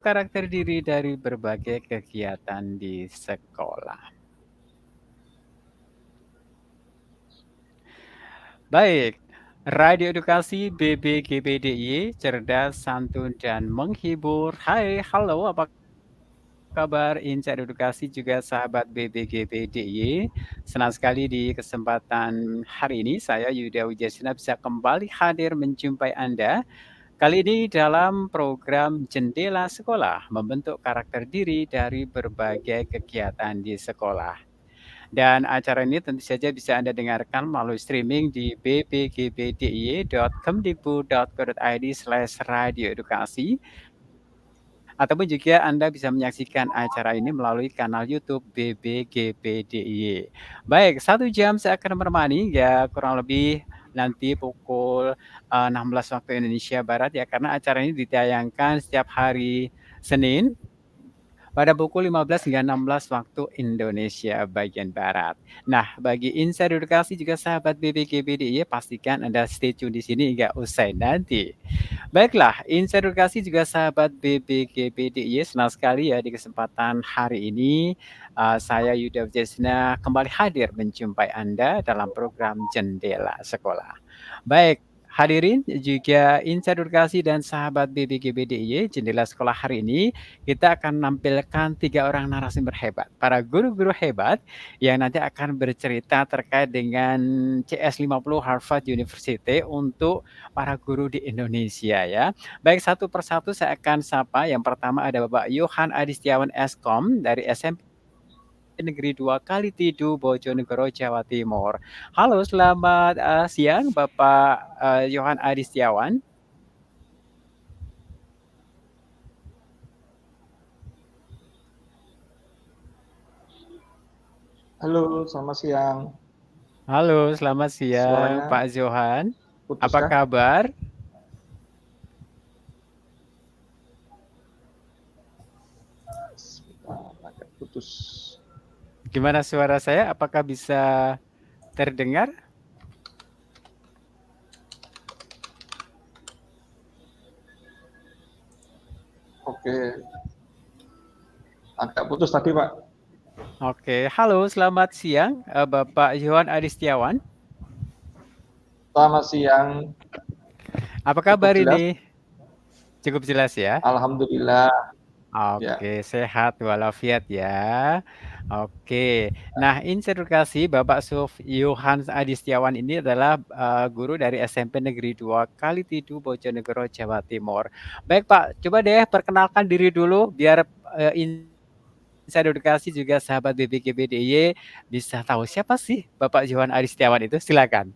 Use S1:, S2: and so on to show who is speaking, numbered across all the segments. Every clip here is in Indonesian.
S1: Karakter diri dari berbagai kegiatan di sekolah. Baik, Radio Edukasi BBGBDIY, cerdas, santun, dan menghibur. Hai, halo, apa kabar Incar Edukasi juga sahabat BBGBDIY? Senang sekali di kesempatan hari ini saya Yuda Wijasena bisa kembali hadir menjumpai Anda. Kali ini dalam program Jendela Sekolah, membentuk karakter diri dari berbagai kegiatan di sekolah. Dan acara ini tentu saja bisa Anda dengarkan melalui streaming di bbgbdiy.kemdikbud.go.id/radioedukasi ataupun juga Anda bisa menyaksikan acara ini melalui kanal YouTube BBGBDIY. Baik, 1 jam saya akan menemani ya kurang lebih nanti pukul 16 waktu Indonesia Barat ya karena acara ini ditayangkan setiap hari Senin pada pukul 15 hingga 16 waktu Indonesia bagian barat. Nah, bagi Insider Edukasi juga sahabat BBGBDIY pastikan Anda stay tune di sini hingga usai nanti. Baiklah, Insider Edukasi juga sahabat BBGBDIY senang sekali ya di kesempatan hari ini saya Yuda Wijasena kembali hadir menjumpai Anda dalam program Jendela Sekolah. Baik, hadirin juga Insider Edukasi dan sahabat BBGBDIY Jendela Sekolah hari ini kita akan menampilkan 3 orang narasumber hebat, para guru-guru hebat yang nanti akan bercerita terkait dengan CS50 Harvard University untuk para guru di Indonesia ya. Baik satu persatu saya akan sapa, yang pertama ada Bapak Yohan Adistiawan Eskom dari SMP Negeri 2 Kalitidu, Bojonegoro, Jawa Timur. Halo selamat, siang Bapak, Yohan Adistiawan.
S2: Halo, selamat siang.
S1: Halo selamat siang
S2: Suaranya
S1: Pak Johan,
S2: putus
S1: apa
S2: kah?
S1: kabar?
S2: Sebentar, agak putus.
S1: Gimana suara saya? Apakah bisa terdengar?
S2: Oke, agak putus tadi, Pak.
S1: Oke, halo selamat siang, Bapak Yohan Adistiawan.
S2: Selamat siang,
S1: Apa
S2: cukup
S1: kabar
S2: jelas.
S1: ini? Cukup jelas ya?
S2: Alhamdulillah. Ya,
S1: Oke, sehat walafiat ya. Oke. Nah, inspirasi Bapak Yohan Adistiawan ini adalah guru dari SMP Negeri 2 Kalitidu, Bojonegoro, Jawa Timur. Baik Pak, coba deh perkenalkan diri dulu biar Insider Edukasi juga sahabat BBGBDIY bisa tahu siapa sih Bapak Yohan Adistiawan itu. Silakan.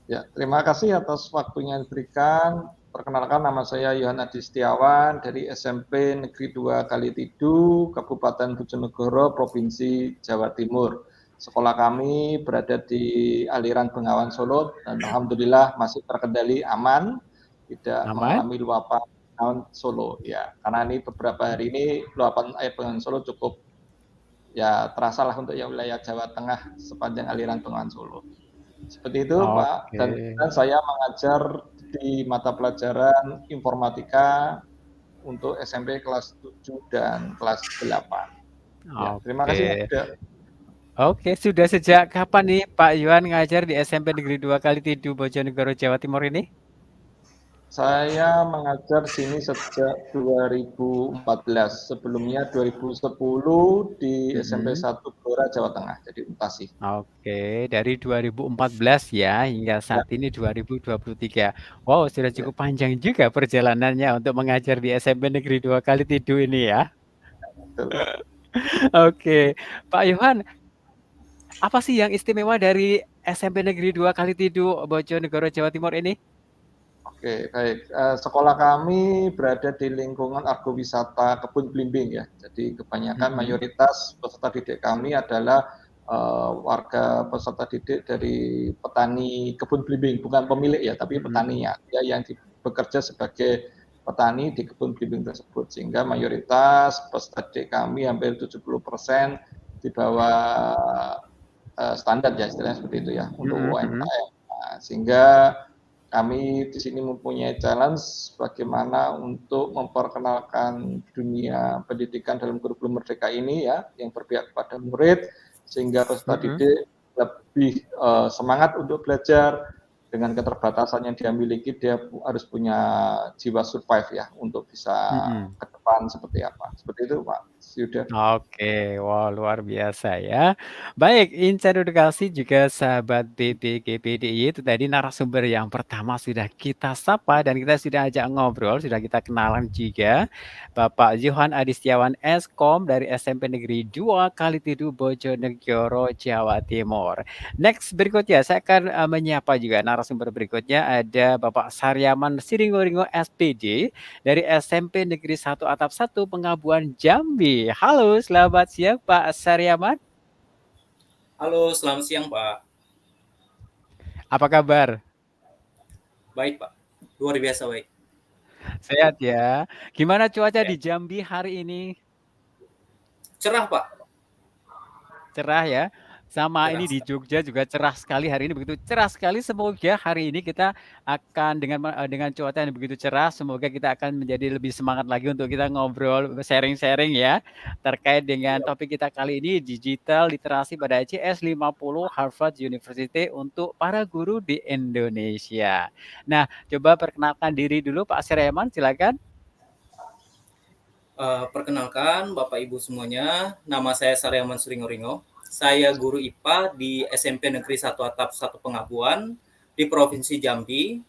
S2: ya. Terima kasih atas waktunya yang diberikan. Perkenalkan, nama saya Yohan Adi Setiawan dari SMP Negeri 2 Kalitidu, Kabupaten Bojonegoro, Provinsi Jawa Timur. Sekolah kami berada di aliran Bengawan Solo dan alhamdulillah masih terkendali aman, tidak
S1: Aman?
S2: mengalami luapan Bengawan Solo ya. Karena ini beberapa hari ini luapan air Bengawan Solo cukup ya terasa lah untuk yang wilayah Jawa Tengah sepanjang aliran Bengawan Solo. Seperti itu Pak, dan
S1: Oke.
S2: saya mengajar di mata pelajaran informatika untuk SMP kelas 7 dan kelas 8. Ya, terima kasih Mas
S1: Oke.
S2: Yuda.
S1: Oke, sudah sejak kapan nih Pak Yohan ngajar di SMP Negeri 2 Kalitidu, Bojonegoro, Jawa Timur ini?
S2: Saya mengajar sini sejak 2014. Sebelumnya 2010 di SMP
S1: Mhm.
S2: 1 Blora, Jawa Tengah, jadi Utasi.
S1: Oke, dari 2014 ya hingga
S2: Ya,
S1: saat ini 2023. Wow, sudah
S2: ya,
S1: cukup panjang juga perjalanannya untuk mengajar di SMP Negeri 2 Kalitidu ini ya.
S2: betul.
S1: Oke, Pak Yohan, apa sih yang istimewa dari SMP Negeri 2 Kalitidu, Bojonegoro, Jawa Timur ini?
S2: Oke, baik. Sekolah kami berada di lingkungan agrowisata Kebun Blimbing ya. Jadi kebanyakan
S1: Mhm.
S2: mayoritas peserta didik kami adalah warga peserta didik dari petani kebun blimbing, bukan pemilik ya, tapi
S1: Mhm.
S2: petaninya, ya yang bekerja sebagai petani di kebun blimbing tersebut. Sehingga mayoritas peserta didik kami hampir 70% di bawah standar ya, istilahnya seperti itu ya, untuk
S1: Mhm mhm.
S2: UMKM. Nah, sehingga kami di sini mempunyai challenge bagaimana untuk memperkenalkan dunia pendidikan dalam kurikulum Merdeka ini ya, yang berpihak kepada murid, sehingga peserta
S1: Mhm.
S2: didik lebih semangat untuk belajar. Dengan keterbatasan yang dia miliki, dia harus punya jiwa survive ya, untuk bisa
S1: Mhm.
S2: ke depan seperti apa. Seperti itu Pak Yuda.
S1: Oke, wah luar biasa ya. Baik, Insan Edukasi juga sahabat BPGPDIY itu tadi narasumber yang pertama sudah kita sapa dan kita sudah ajak ngobrol, sudah kita kenalan juga. Bapak Johan Adi Setiawan Eskom dari SMP Negeri 2 Kalitidu Bojonegoro, Jawa Timur. Next berikutnya saya akan menyapa juga narasumber berikutnya ada Bapak Saryaman Siringo-Ringo SPD dari SMP Negeri 1 Atap 1 Pengabuan Jambi. Halo, selamat siang Pak Saryaman.
S3: Halo, selamat siang Pak.
S1: Apa kabar?
S3: Baik Pak, luar biasa baik.
S1: Sehat ya. Gimana cuaca
S3: Ya.
S1: di Jambi hari ini?
S3: Cerah Pak,
S1: Cerah ya. Sama
S3: cerah
S1: ini di
S3: sekali.
S1: Jogja juga cerah sekali hari ini begitu cerah sekali. Semoga hari ini kita akan dengan cuaca yang begitu cerah, semoga kita akan menjadi lebih semangat lagi untuk kita ngobrol, sharing-sharing ya terkait dengan
S3: Iya.
S1: topik kita kali ini digital literasi pada CS 50 Harvard University untuk para guru di Indonesia. Nah, coba perkenalkan diri dulu Pak Saryaman, silakan.
S3: Perkenalkan Bapak Ibu semuanya, nama saya Saryaman Suringo-Ringo. Saya guru IPA di SMP Negeri 1 Atap 1 Pengabuan di Provinsi Jambi.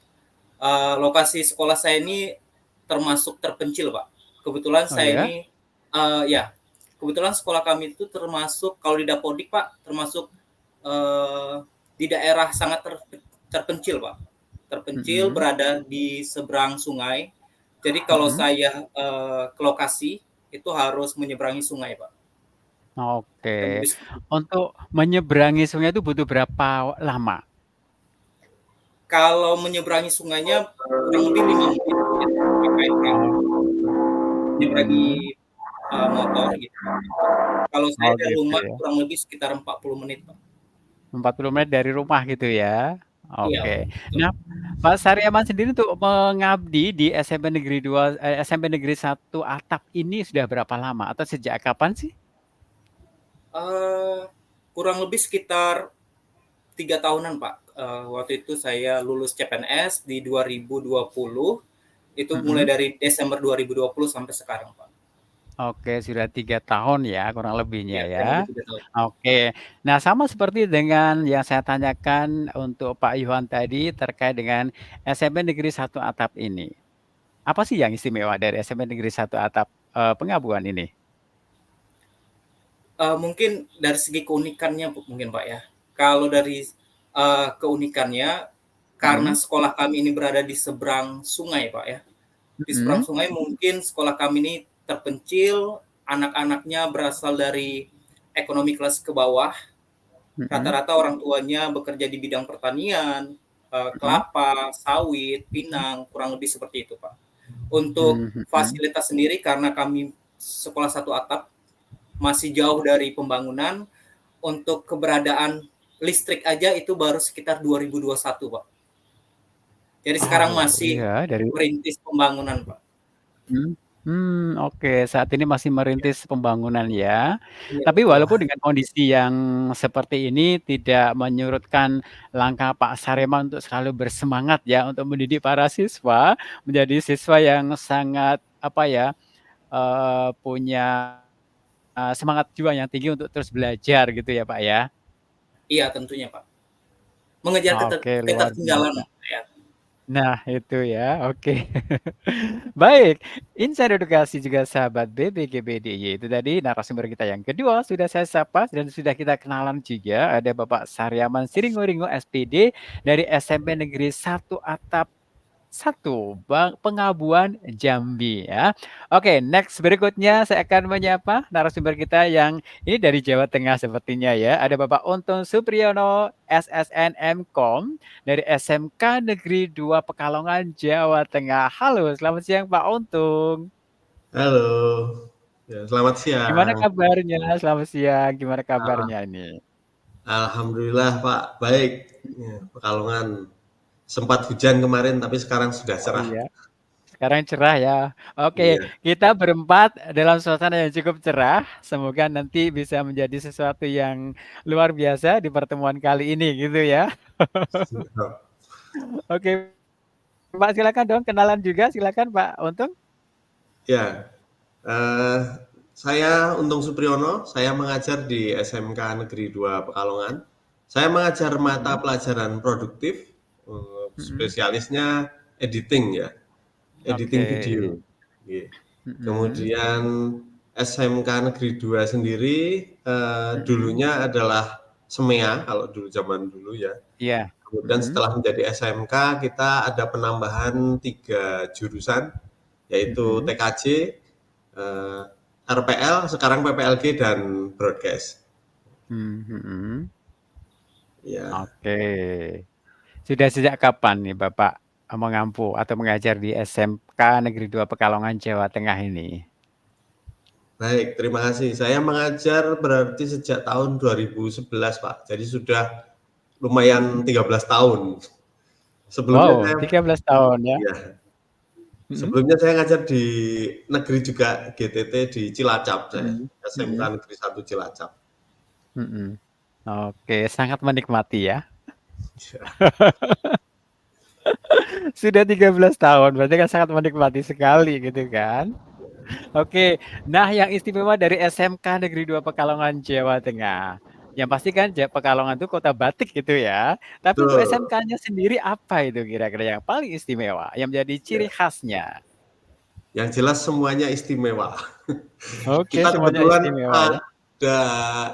S3: Lokasi sekolah saya ini termasuk terpencil Pak. Kebetulan
S1: Oh
S3: saya
S1: ya?
S3: ini, ya, kebetulan sekolah kami itu termasuk kalau di Dapodik Pak, termasuk di daerah sangat terpencil Pak. Terpencil
S1: Mhm,
S3: berada di seberang sungai. Jadi kalau
S1: mhm.
S3: saya ke lokasi itu harus menyeberangi sungai Pak. Dan
S1: Oke.
S3: lebih seperti itu.
S1: Untuk menyeberangi sungai itu butuh berapa lama?
S3: Kalau menyeberangi sungainya kurang lebih 5 menit ya, pakai perahu.
S1: Oh,
S3: Menyeberangi
S1: mhm.
S3: motor gitu Pak. Kalau saya
S1: Oh
S3: dari
S1: gitu
S3: rumah
S1: ya.
S3: kurang lebih sekitar 40 menit Pak.
S1: 40 menit dari rumah gitu ya?
S3: Iya Pak,
S1: Oke.
S3: betul.
S1: Nah, Pak Saryaman sendiri untuk mengabdi di SMP Negeri 2, SMP Negeri 1 Atap ini sudah berapa lama atau sejak kapan sih?
S3: Eee, Kurang lebih sekitar 3 tahunan Pak. Waktu itu saya lulus CPNS di 2020, itu mulai
S1: Mhm.
S3: dari Desember 2020 sampai sekarang Pak.
S1: Oke, sudah 3 tahun ya kurang lebihnya
S3: Iya, kurang
S1: ya.
S3: lebih 3 tahun.
S1: Oke. Nah, sama seperti dengan yang saya tanyakan untuk Pak Yohan tadi terkait dengan SMP Negeri 1 Atap ini. Apa sih yang istimewa dari SMP Negeri 1 Atap, Pengabuan ini?
S3: Mungkin dari segi keunikannya mungkin Pak ya. Kalau dari, keunikannya, karena
S1: Mhm,
S3: sekolah kami ini berada di seberang sungai Pak ya. Di seberang
S1: mhm,
S3: sungai mungkin sekolah kami ini terpencil, anak-anaknya berasal dari ekonomi kelas ke bawah,
S1: mhm,
S3: rata-rata orang tuanya bekerja di bidang pertanian,
S1: mhm,
S3: kelapa, sawit, pinang, kurang lebih seperti itu, Pak. Untuk
S1: mhm, mhm.
S3: fasilitas sendiri karena kami sekolah satu atap, masih jauh dari pembangunan, untuk keberadaan listrik aja itu baru sekitar 2021, Pak. Jadi sekarang
S1: Oh,
S3: masih
S1: iya dari
S3: merintis pembangunan, Pak.
S1: mmm, oke, saat ini masih
S3: Iya,
S1: merintis pembangunan ya.
S3: iya
S1: Tapi
S3: betul.
S1: walaupun dengan kondisi yang seperti ini tidak menyurutkan langkah Pak Sareman untuk selalu bersemangat ya untuk mendidik para siswa, menjadi siswa yang sangat apa ya, punya, semangat jiwa yang tinggi untuk terus belajar gitu ya, Pak, ya?
S3: Iya tentunya, Pak. Mengejar
S1: Oke, luar
S3: ketertinggalan,
S1: biasa.
S3: ya.
S1: Nah, itu ya, oke. Baik, Insan Edukasi juga sahabat BPGPDIY, itu tadi narasumber kita yang kedua sudah saya sapa dan sudah kita kenalan juga, ada Bapak Saryaman Siringo-Ringo SPD dari SMP Negeri 1 Atap 1, Pengabuan, Jambi ya. Oke, next berikutnya saya akan menyapa narasumber kita yang ini dari Jawa Tengah sepertinya ya. Ada Bapak Untung Supriyono, SSN MKom dari SMK Negeri 2 Pekalongan, Jawa Tengah. Halo, selamat siang Pak Untung.
S4: Halo, ya selamat
S1: Gimana
S4: siang.
S1: kabarnya? Selamat siang, gimana
S4: Al
S1: kabarnya ini?
S4: alhamdulillah Pak, baik. Ya, Pekalongan. sempat hujan kemarin, tapi sekarang sudah
S1: Oh
S4: cerah.
S1: iya, sekarang cerah ya. Oke,
S4: Iya.
S1: kita berempat dalam suasana yang cukup cerah. Semoga nanti bisa menjadi sesuatu yang luar biasa di pertemuan kali ini gitu ya. Oke, Pak silakan dong kenalan juga, silakan Pak Untung.
S4: Ya, eh, saya Untung Supriyono, saya mengajar di SMK Negeri 2 Pekalongan. Saya mengajar mata
S1: Mhm,
S4: pelajaran produktif,
S1: mhm.
S4: spesialisnya editing ya, editing
S1: Oke.
S4: video. Iya.
S1: Mhm,
S4: Kemudian SMK Negeri 2 sendiri
S1: mhm.
S4: dulunya adalah SEMEA kalau dulu zaman dulu ya.
S1: Iya.
S4: Kemudian
S1: Mhm,
S4: setelah menjadi SMK kita ada penambahan 3 jurusan yaitu
S1: mhm,
S4: TKJ, eh, RPL, sekarang PPLG dan broadcast.
S1: mhm.
S4: Ya,
S1: Oke. Sudah sejak kapan nih Bapak mengampu atau mengajar di SMK Negeri 2 Pekalongan, Jawa Tengah ini?
S4: baik, terima kasih. Saya mengajar berarti sejak tahun 2011, Pak. Jadi sudah lumayan 13 tahun. Sebelumnya
S1: Wow,
S4: saya
S1: 13 tahun ya?
S4: ya,
S1: Mhm,
S4: sebelumnya saya ngajar di negeri juga GTT di Cilacap saya,
S1: mhm,
S4: SMK
S1: mhm,
S4: Negeri 1 Cilacap.
S1: mhm. Oke, sangat menikmati ya. Sudah 13 tahun, berarti kan sangat menikmati sekali gitu kan. Oke, nah yang istimewa dari SMK Negeri 2 Pekalongan, Jawa Tengah. Yang pasti kan Pekalongan itu kota batik gitu ya. Tapi untuk
S4: Betul.
S1: SMK-nya sendiri apa itu kira-kira yang paling istimewa, yang menjadi ciri
S4: Ya.
S1: khasnya?
S4: Yang jelas semuanya istimewa.
S1: Oke,
S4: Kita
S1: semuanya
S4: kebetulan
S1: istimewa ya.
S4: ada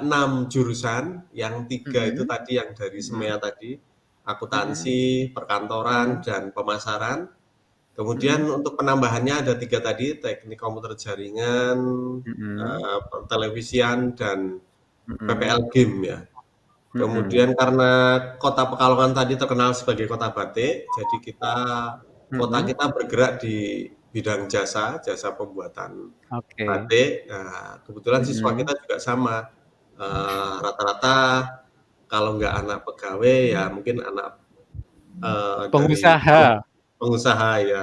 S4: 6 jurusan, yang 3 itu
S1: Mhm,
S4: tadi yang dari
S1: mhm,
S4: SEMEA tadi,
S1: mhm,
S4: akuntansi, perkantoran,
S1: mhm,
S4: dan pemasaran.
S1: mhm,
S4: Kemudian untuk penambahannya ada 3 tadi, teknik komputer jaringan,
S1: mhm,
S4: televisian, dan
S1: mhm,
S4: PPL game ya.
S1: mhm,
S4: Kemudian karena kota Pekalongan tadi terkenal sebagai kota batik, jadi kota
S1: mhm.
S4: kita bergerak di bidang jasa, jasa pembuatan
S1: Oke.
S4: batik. Nah, kebetulan siswa
S1: Mhm.
S4: kita juga sama, rata-rata kalau nggak anak pegawai ya mungkin anak, dari
S1: Pengusaha.
S4: pengusaha ya.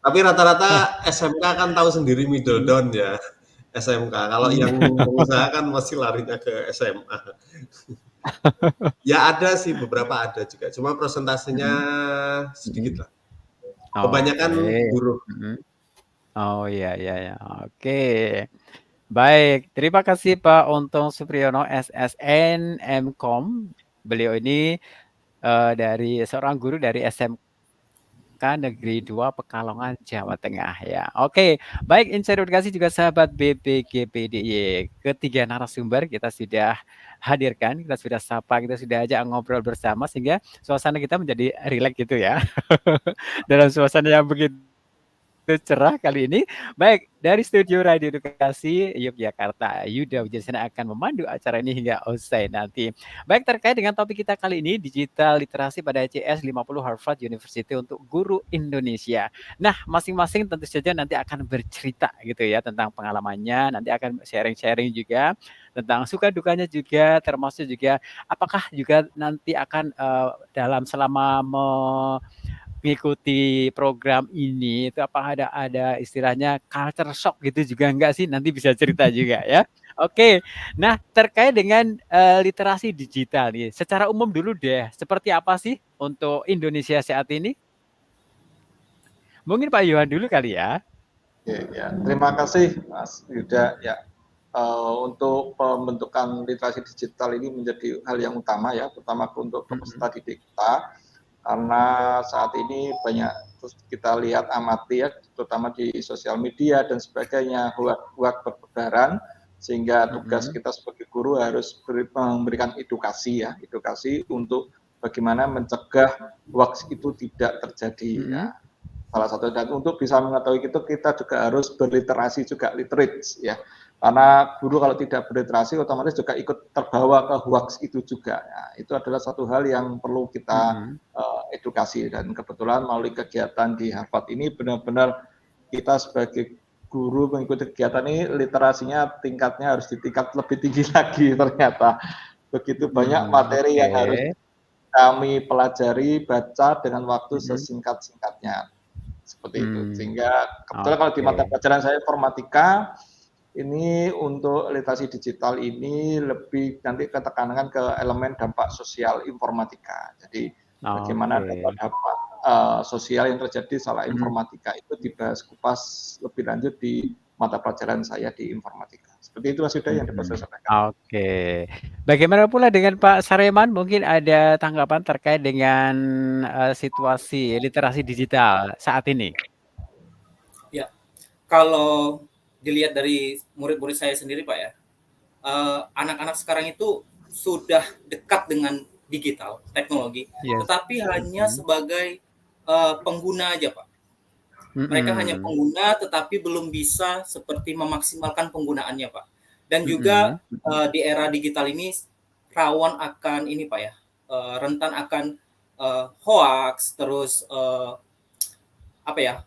S4: Tapi rata-rata SMK kan tahu sendiri middle
S1: Mhm.
S4: down ya, SMK. Kalau yang pengusaha kan masih larinya ke SMA. Ya ada sih, beberapa ada juga, cuma prosentasenya
S1: Mhm,
S4: sedikit
S1: mhm.
S4: lah.
S1: Oke.
S4: Kebanyakan buruh.
S1: Mhm. Oh, iya iya iya, oke. Baik, terima kasih Pak Untung Supriyono SSN MKom. Beliau ini, dari seorang guru dari SMK Negeri 2 Pekalongan, Jawa Tengah ya. Oke, baik insya edukasi juga sahabat BPGPDY. Ketiga narasumber kita sudah hadirkan, kita sudah sapa, kita sudah ajak ngobrol bersama sehingga suasana kita menjadi rileks gitu ya. Dalam suasana yang begitu cerah kali ini. Baik, dari Studio Radio Edukasi Yogyakarta, Yuda Wijaksana akan memandu acara ini hingga usai nanti. Baik, terkait dengan topik kita kali ini, digital literasi pada CS 50 Harvard University untuk guru Indonesia. Nah, masing-masing tentu saja nanti akan bercerita gitu ya tentang pengalamannya, nanti akan sharing-sharing juga tentang suka dukanya juga, termasuk juga apakah juga nanti akan dalam selama mengikuti program ini itu apa ada istilahnya culture shock gitu juga enggak sih? Nanti bisa cerita juga ya. Oke. Nah, terkait dengan, literasi digital nih, secara umum dulu deh, seperti apa sih untuk Indonesia saat ini? Mungkin Pak Yohan dulu kali ya?
S2: Oke, ya. Terima kasih Mas Yuda. Ya, untuk pembentukan literasi digital ini menjadi hal yang utama ya, terutama untuk
S1: Mhm,
S2: peserta didik kita, karena saat ini banyak terus kita lihat amati ya, terutama di sosial media dan sebagainya, hoak bertebaran, sehingga tugas
S1: mhm,
S2: kita sebagai guru harus memberikan edukasi ya, edukasi untuk bagaimana mencegah hoax itu tidak terjadi ya.
S1: mhm,
S2: Salah satu dan untuk bisa mengetahui itu kita juga harus berliterasi juga literate ya, karena guru kalau tidak berliterasi otomatis juga ikut terbawa ke hoax itu juga ya. Itu adalah satu hal yang perlu kita
S1: mhm.
S2: edukasi dan kebetulan melalui kegiatan di Harvard ini benar-benar kita sebagai guru mengikuti kegiatan ini literasinya tingkatnya harus di tingkat lebih tinggi lagi ternyata begitu banyak materi
S1: Oke.
S2: yang harus kami pelajari, baca dengan waktu
S1: Mhm.
S2: sesingkat-singkatnya. Seperti itu. Sehingga kebetulan kalau di mata
S1: Oke.
S2: pelajaran saya informatika, ini untuk literasi digital ini lebih nanti ketekankan ke elemen dampak sosial informatika. Jadi bagaimana
S1: Oke.
S2: dampak-dampak sosial yang terjadi salah
S1: Mhm.
S2: informatika itu dibahas kupas lebih lanjut di mata pelajaran saya di informatika. Seperti itu Mas Yuda yang dapat
S1: Mhm.
S2: saya sampaikan.
S1: Oke. Bagaimana pula dengan Pak Sareman? Mungkin ada tanggapan terkait dengan, situasi literasi digital saat ini?
S3: Ya, kalau dilihat dari murid-murid saya sendiri Pak ya, anak-anak sekarang itu sudah dekat dengan digital, teknologi,
S1: Yes.
S3: tetapi hanya
S1: Mhm.
S3: sebagai, pengguna aja Pak. Mereka hanya
S1: Mhm.
S3: pengguna tetapi belum bisa seperti memaksimalkan penggunaannya Pak. Dan
S1: Mhm.
S3: juga, di era digital ini rawan akan ini Pak ya, rentan akan, hoaks, terus, apa ya,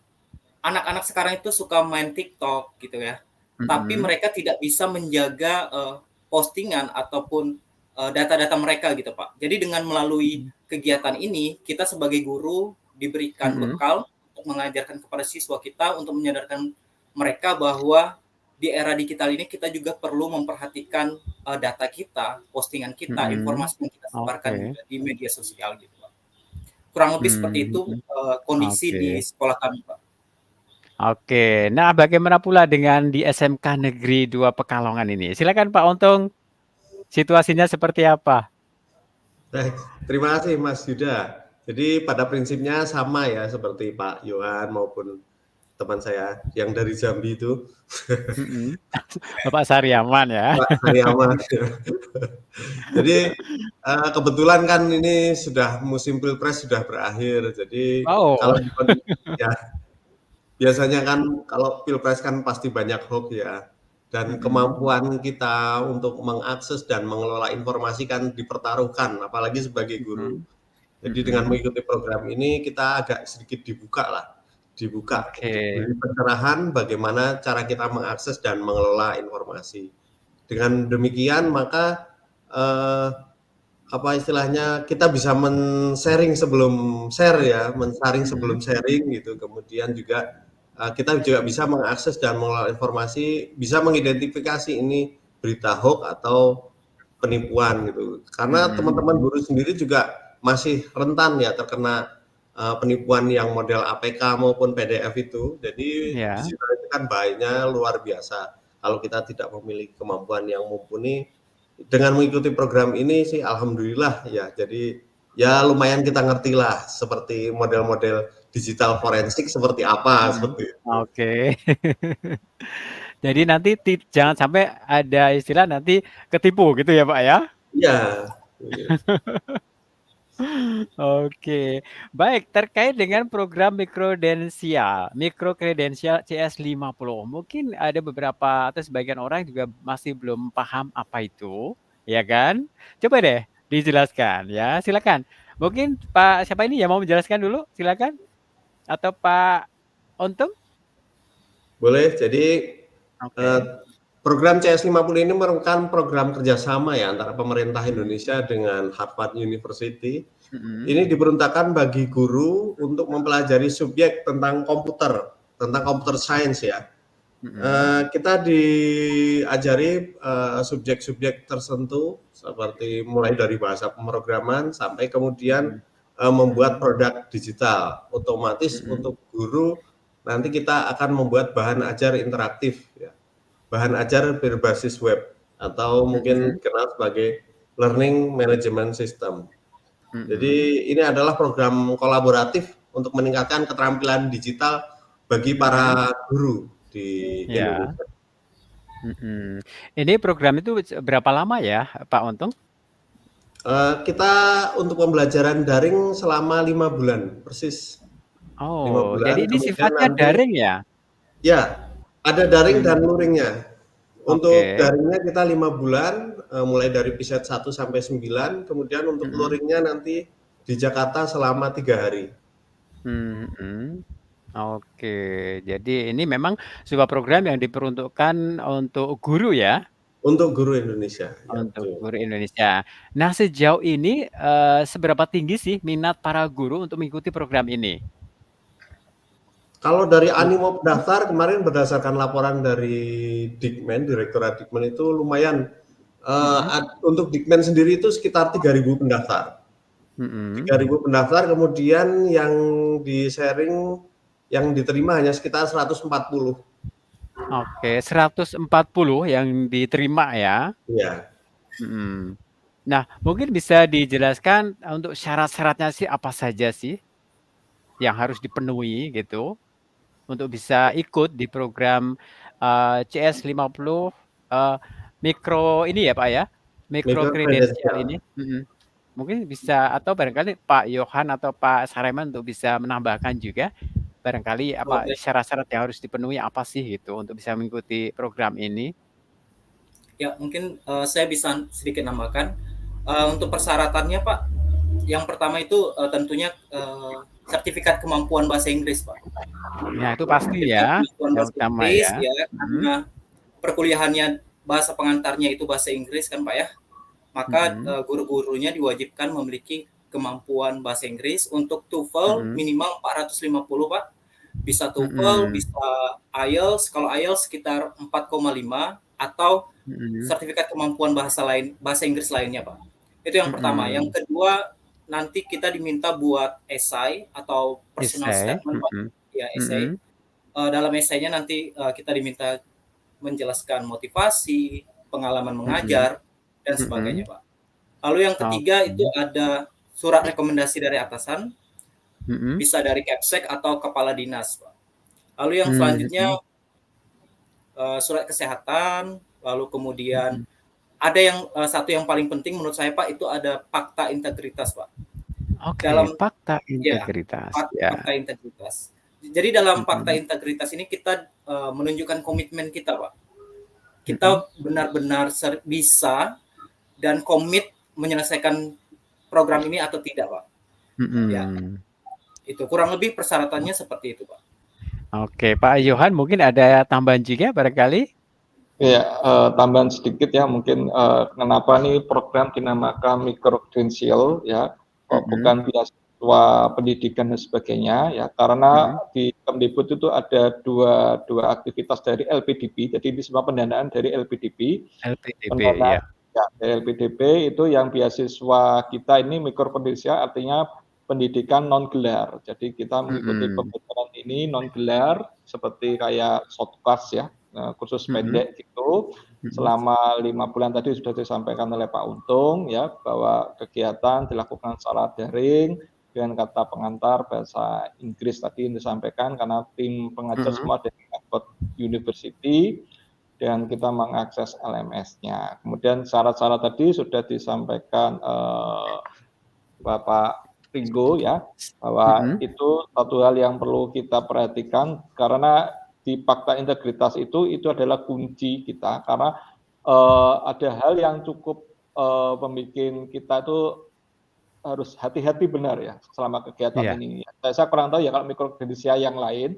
S3: anak-anak sekarang itu suka main TikTok gitu ya, tapi
S1: Mhm.
S3: mereka tidak bisa menjaga, postingan ataupun, data-data mereka gitu, Pak. Jadi dengan melalui
S1: Mhm.
S3: kegiatan ini, kita sebagai guru diberikan
S1: Mhm.
S3: bekal untuk mengajarkan kepada siswa kita untuk menyadarkan mereka bahwa di era digital ini kita juga perlu memperhatikan, data kita, postingan kita,
S1: Mhm.
S3: informasi yang kita sebarkan
S1: Oke.
S3: juga di media sosial gitu, Pak. Kurang lebih seperti
S1: Mhm.
S3: itu, kondisi di
S1: Oke.
S3: sekolah kami, Pak.
S1: Oke. Nah, bagaimana pula dengan di SMK Negeri 2 Pekalongan ini? Silakan Pak Untung, situasinya seperti apa?
S4: Baik, terima kasih Mas Yuda. Jadi pada prinsipnya sama ya seperti Pak Yohan maupun teman saya yang dari Jambi itu,
S1: Mhm. Bapak Saryaman ya?
S4: Pak Saryawan. Jadi kebetulan kan ini sudah musim pilpres sudah berakhir. Jadi
S1: Oh.
S4: kalau ya biasanya kan kalau pilpres kan pasti banyak hoax ya. Dan
S1: Mhm.
S4: kemampuan kita untuk mengakses dan mengelola informasi kan dipertaruhkan, apalagi sebagai guru.
S1: Mhm.
S4: Jadi dengan
S1: Mhm.
S4: mengikuti program ini kita agak sedikit dibuka lah, dibuka untuk
S1: Oke.
S4: beri pencerahan bagaimana cara kita mengakses dan mengelola informasi. Dengan demikian maka eh, apa istilahnya kita bisa men-sharing sebelum share ya, men-sharing sebelum
S1: Mhm.
S4: sharing gitu. Kemudian juga kita juga bisa mengakses dan mengelola informasi, bisa mengidentifikasi ini berita hoax atau penipuan gitu. Karena
S1: Mhm.
S4: teman-teman guru sendiri juga masih rentan ya terkena penipuan yang model APK maupun PDF itu. Jadi
S1: Ya.
S4: digital itu kan bahayanya luar biasa. Kalau kita tidak memiliki kemampuan yang mumpuni, dengan mengikuti program ini sih alhamdulillah ya. Jadi ya lumayan kita ngerti lah seperti model-model digital forensik seperti apa
S1: Mhm.
S4: seperti itu.
S1: Oke. Jadi nanti jangan sampai ada istilah nanti ketipu gitu ya, Pak, ya?
S4: Iya, iya.
S1: Oke. Baik, terkait dengan program mikrokredensial CS50. Mungkin ada beberapa atau sebagian orang juga masih belum paham apa itu, ya kan? Coba deh dijelaskan ya, silakan. Mungkin Pak siapa ini yang mau menjelaskan dulu? Silakan. Atau Pak Untung?
S4: Boleh. Jadi eh,
S1: Oke.
S4: program CS50 ini merupakan program kerjasama ya antara pemerintah
S1: Mhm.
S4: Indonesia dengan Harvard University.
S1: Mhm.
S4: Ini diperuntukkan bagi guru untuk mempelajari subjek tentang komputer science ya.
S1: Mhm.
S4: Kita diajari subjek-subjek tertentu seperti mulai dari bahasa pemrograman sampai kemudian
S1: Mhm.
S4: membuat
S1: Mhm.
S4: produk digital. Otomatis
S1: Mhm.
S4: untuk guru nanti kita akan membuat bahan ajar interaktif ya. Bahan ajar berbasis web atau mungkin
S1: Mhm.
S4: dikenal sebagai learning management system.
S1: Mhm.
S4: Jadi ini adalah program kolaboratif untuk meningkatkan keterampilan digital bagi
S1: Mhm.
S4: para guru di
S1: Ya.
S4: Indonesia.
S1: Mhm. Ini program itu berapa lama ya, Pak Untung?
S4: Kita untuk pembelajaran daring selama 5 bulan, persis 5
S1: Oh,
S4: bulan,
S1: jadi ini
S4: kemudian
S1: sifatnya
S4: nanti
S1: daring ya?
S4: ya, ada daring dan
S1: Mmm.
S4: luringnya. Untuk
S1: Oke.
S4: daringnya kita 5 bulan, mulai dari episode 1 sampai 9, kemudian untuk
S1: Mhm.
S4: luringnya nanti di Jakarta selama 3 hari.
S1: Mhm. Oke, jadi ini memang sebuah program yang diperuntukkan untuk guru ya?
S4: Untuk guru Indonesia, ya
S1: Untuk
S4: betul.
S1: guru Indonesia. Nah, sejauh ini, seberapa tinggi sih minat para guru untuk mengikuti program ini?
S4: Kalau dari
S1: Mmm,
S4: animo pendaftar kemarin berdasarkan laporan dari Dikmen, Direktorat Dikmen itu lumayan,
S1: mhm,
S4: untuk Dikmen sendiri itu sekitar 3.000 pendaftar.
S1: mhm.
S4: 3.000 pendaftar, kemudian yang di-sharing, yang diterima hanya sekitar 140.
S1: Oke, 140 yang diterima ya?
S4: Iya.
S1: Mhm. Nah, mungkin bisa dijelaskan, untuk syarat-syaratnya sih apa saja sih yang harus dipenuhi gitu, untuk bisa ikut di program, CS 50, eee, mikro ini ya, Pak, ya? Mikro
S4: Mega
S1: kredensial
S4: kredensial.
S1: ini? Mhm. Mungkin bisa atau barangkali Pak Yohan atau Pak Sareman untuk bisa menambahkan juga, barangkali
S3: Oh,
S1: apa
S3: baik.
S1: syarat-syarat yang harus dipenuhi apa sih gitu untuk bisa mengikuti program ini?
S3: Ya, mungkin, saya bisa sedikit nambahkan, untuk persyaratannya, Pak, yang pertama itu, tentunya, sertifikat kemampuan bahasa Inggris, Pak.
S1: Ya itu pasti
S3: Sertifikat
S1: ya,
S3: kemampuan
S1: yang
S3: bahasa
S1: utama
S3: Inggris
S1: ya.
S3: ya,
S1: Mhm,
S3: karena perkuliahannya bahasa pengantarnya itu bahasa Inggris kan, Pak, ya. Maka,
S1: mhm,
S3: guru-gurunya diwajibkan memiliki kemampuan bahasa Inggris untuk TOEFL
S1: mhm,
S3: minimal 450, Pak. Bisa TOEFL,
S1: mhm,
S3: bisa IELTS, kalau IELTS sekitar 4,5 atau
S1: mhm,
S3: sertifikat kemampuan bahasa Inggris lainnya, Pak. Itu yang pertama. Yang
S1: mhm.
S3: kedua, nanti kita diminta buat esai atau personal
S1: Esai,
S3: statement, Pak.
S1: mhm,
S3: Ya, esai.
S1: mhm,
S3: Dalam esainya nanti, kita diminta menjelaskan motivasi, pengalaman
S1: mhm,
S3: mengajar, dan
S1: mhm.
S3: sebagainya, Pak. Lalu yang ketiga itu
S1: Oke,
S3: ada surat rekomendasi dari atasan,
S1: mhm,
S3: bisa dari Kepsek atau kepala dinas, Pak. Lalu yang
S1: mmm,
S3: selanjutnya,
S1: mhm,
S3: surat kesehatan, lalu kemudian
S1: mhm.
S3: ada yang, satu yang paling penting menurut saya, Pak, itu ada fakta integritas, Pak.
S1: Oke,
S3: Dalam
S1: fakta
S3: ya,
S1: integritas, ya.
S3: fakta integritas. Jadi dalam fakta
S1: Mhm,
S3: integritas ini kita, menunjukkan komitmen kita, Pak.
S1: mhm,
S3: Kita benar-benar bisa dan komit menyelesaikan program ini atau tidak, Pak. Ya,
S1: mhm.
S3: itu kurang lebih persyaratannya seperti itu, Pak.
S1: Oke, Pak Yohan mungkin ada tambahan juga barangkali?
S2: Ya, tambahan sedikit ya mungkin, kenapa nih program dinamakan microcredential ya, kok
S1: Mhm,
S2: bukan beasiswa pendidikan dan sebagainya ya, karena
S1: mhm.
S2: di Kemdikbud itu ada dua aktivitas dari LPDP, jadi ini semua pendanaan dari LPDP.
S1: LPDP
S2: Pendanaan
S1: ya.
S2: ya, dari LPDP itu yang beasiswa kita ini microcredential artinya pendidikan non gelar. Jadi kita mengikuti
S1: Mhm,
S2: pembelajaran ini non gelar seperti kayak short course ya, kursus
S1: mhm,
S2: pendek gitu
S1: mhm,
S2: selama 5 bulan tadi sudah disampaikan oleh Pak Untung ya, bahwa kegiatan dilakukan secara daring dengan kata pengantar bahasa Inggris tadi yang disampaikan karena tim pengajar
S1: mhm,
S2: semua dari Oxford University dan kita mengakses LMS-nya. Kemudian syarat-syarat tadi sudah disampaikan, Bapak Ringo ya, bahwa
S1: mhm.
S2: itu satu hal yang perlu kita perhatikan karena di fakta integritas itu adalah kunci kita karena, ada hal yang cukup, membikin kita tuh harus hati-hati benar ya selama kegiatan
S1: Iya,
S2: ini. Saya kurang tahu ya kalau mikrokreditia yang lain,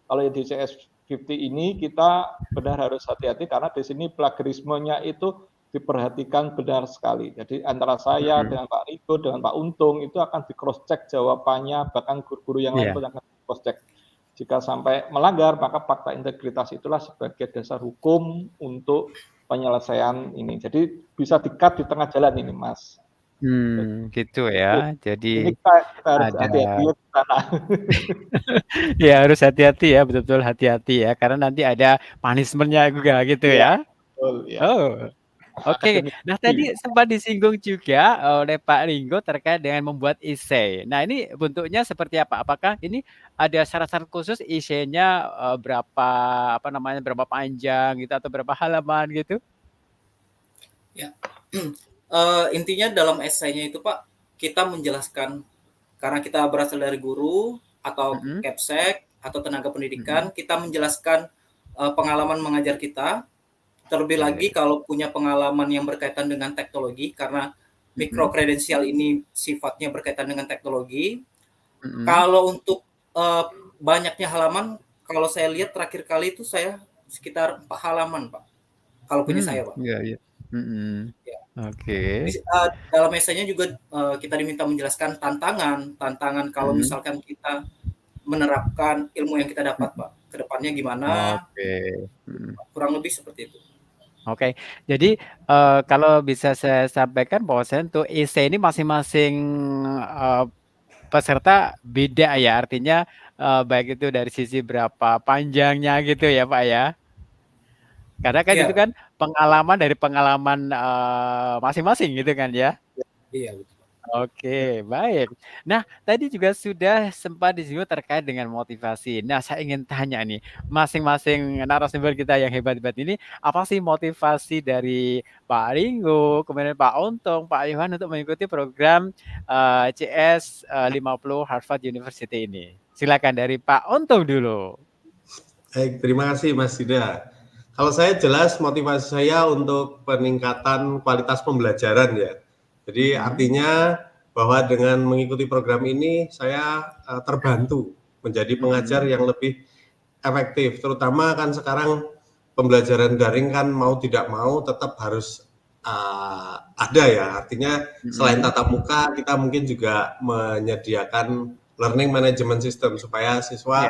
S2: kalau di CS50 ini kita benar harus hati-hati karena di sini plagiarismenya itu diperhatikan benar sekali. Jadi antara saya
S1: mhm,
S2: dengan Pak Riko, dengan Pak Untung itu akan di cross check jawabannya, bahkan guru-guru yang lain
S1: iya,
S2: pun akan di cross check. Jika sampai melanggar, maka fakta integritas itulah sebagai dasar hukum untuk penyelesaian ini. Jadi bisa di-cut di tengah jalan ini, Mas.
S1: gitu ya.
S2: Jadi
S1: Jadi
S2: ini kita harus
S1: ada
S2: hati-hati ya di sana.
S1: ya harus hati-hati ya, betul-betul hati-hati ya, karena nanti ada punishment-nya juga gitu
S2: Iya,
S1: ya?
S2: betul, ya.
S1: Oh, oke.
S2: Akademik
S1: Nah
S2: tinggi.
S1: tadi sempat disinggung juga oleh Pak Ringgo terkait dengan membuat esai. Nah ini bentuknya seperti apa? Apakah ini ada syarat-syarat khusus esainya, berapa, apa namanya, berapa panjang gitu atau berapa halaman gitu?
S3: Ya. Intinya dalam esainya itu, Pak, kita menjelaskan karena kita berasal dari guru atau
S1: Mhm,
S3: Kepsek atau tenaga
S1: mhm,
S3: pendidikan, kita menjelaskan, pengalaman mengajar kita, terlebih lagi
S1: oke,
S3: kalau punya pengalaman yang berkaitan dengan teknologi karena
S1: mhm,
S3: microcredential ini sifatnya berkaitan dengan teknologi.
S1: mhm.
S3: Kalau untuk, banyaknya halaman, kalau saya lihat terakhir kali itu saya sekitar 4 halaman, Pak. kalau punya saya, Pak.
S1: Iya iya. Mhm.
S3: Ya.
S1: Oke.
S3: Dalam esainya juga kita diminta menjelaskan tantangan kalau
S1: Mhm.
S3: misalkan kita menerapkan ilmu yang kita dapat,
S1: Mhm.
S3: Pak. Kedepannya gimana,
S1: Oke. Mhm.
S3: kurang lebih seperti itu.
S1: Oke. Jadi, kalau bisa saya sampaikan bahwasanya untuk essay ini masing-masing, eee, peserta beda ya, artinya, baik itu dari sisi berapa panjangnya gitu ya, Pak, ya? Karena kan itu
S3: Iya,
S1: kan pengalaman dari pengalaman, masing-masing gitu kan ya?
S3: iya betul.
S1: Oke, baik. Nah, tadi juga sudah sempat disinggung terkait dengan motivasi. Nah, saya ingin tanya nih, masing-masing narasumber kita yang hebat-hebat ini, apa sih motivasi dari Pak Ringo, kemudian Pak Untung, Pak Yohan untuk mengikuti program, CS, 50 Harvard University ini? Silakan dari Pak Untung dulu.
S4: Baik, terima kasih Mas Yuda. Kalau saya jelas motivasi saya untuk peningkatan kualitas pembelajaran ya. Jadi
S1: Mhm,
S4: artinya bahwa dengan mengikuti program ini saya terbantu menjadi pengajar
S1: mhm,
S4: yang lebih efektif. Terutama kan sekarang pembelajaran daring kan mau tidak mau tetap harus ada ya. Artinya selain
S1: mhm,
S4: tatap muka kita mungkin juga menyediakan learning management system supaya
S1: iya,
S4: siswa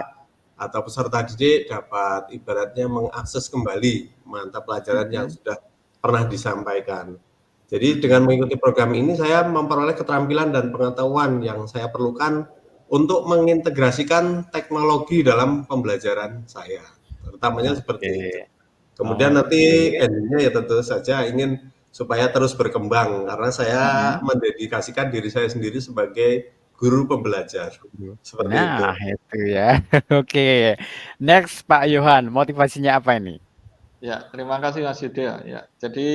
S4: atau peserta didik dapat ibaratnya mengakses kembali mata pelajaran yang
S1: mhm,
S4: sudah pernah disampaikan. Jadi dengan
S1: mhm,
S4: mengikuti program ini saya memperoleh keterampilan dan pengetahuan yang saya perlukan untuk mengintegrasikan teknologi dalam pembelajaran saya, terutamanya
S1: oke,
S4: seperti itu. Kemudian
S1: oke,
S4: nanti endingnya ya tentu saja ingin supaya terus berkembang karena saya
S1: mhm.
S4: mendedikasikan diri saya sendiri sebagai guru pembelajar,
S1: Setuju.
S4: seperti itu.
S1: Nah, itu ya. Oke. Next, Pak Yohan, motivasinya apa ini?
S2: Ya, terima kasih Mas Yuda ya. Jadi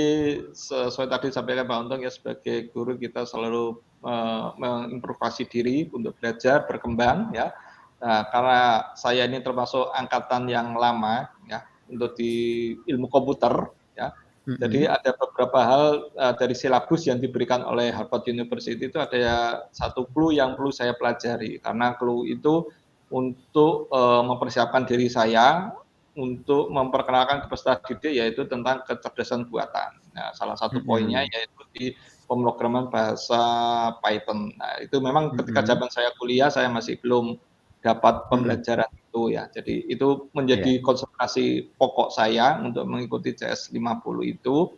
S2: sesuai tadi disampaikan Pak Untung ya sebagai guru kita selalu mengimprovisasi diri untuk belajar, berkembang ya. Nah, karena saya ini termasuk angkatan yang lama ya untuk di ilmu komputer ya. Jadi
S1: Mhm,
S2: ada beberapa hal dari silabus yang diberikan oleh Harvard University itu ada ya satu clue yang perlu saya pelajari karena clue itu untuk mempersiapkan diri saya untuk memperkenalkan ke peserta didik yaitu tentang kecerdasan buatan. Nah, salah satu poinnya
S1: mhm,
S2: yaitu di pemrograman bahasa Python. Nah, itu memang ketika
S1: mhm,
S2: zaman saya kuliah saya masih belum dapat
S1: mhm.
S2: pembelajaran itu ya. Jadi itu
S1: Iya,
S2: menjadi konsentrasi pokok saya untuk mengikuti CS 50 itu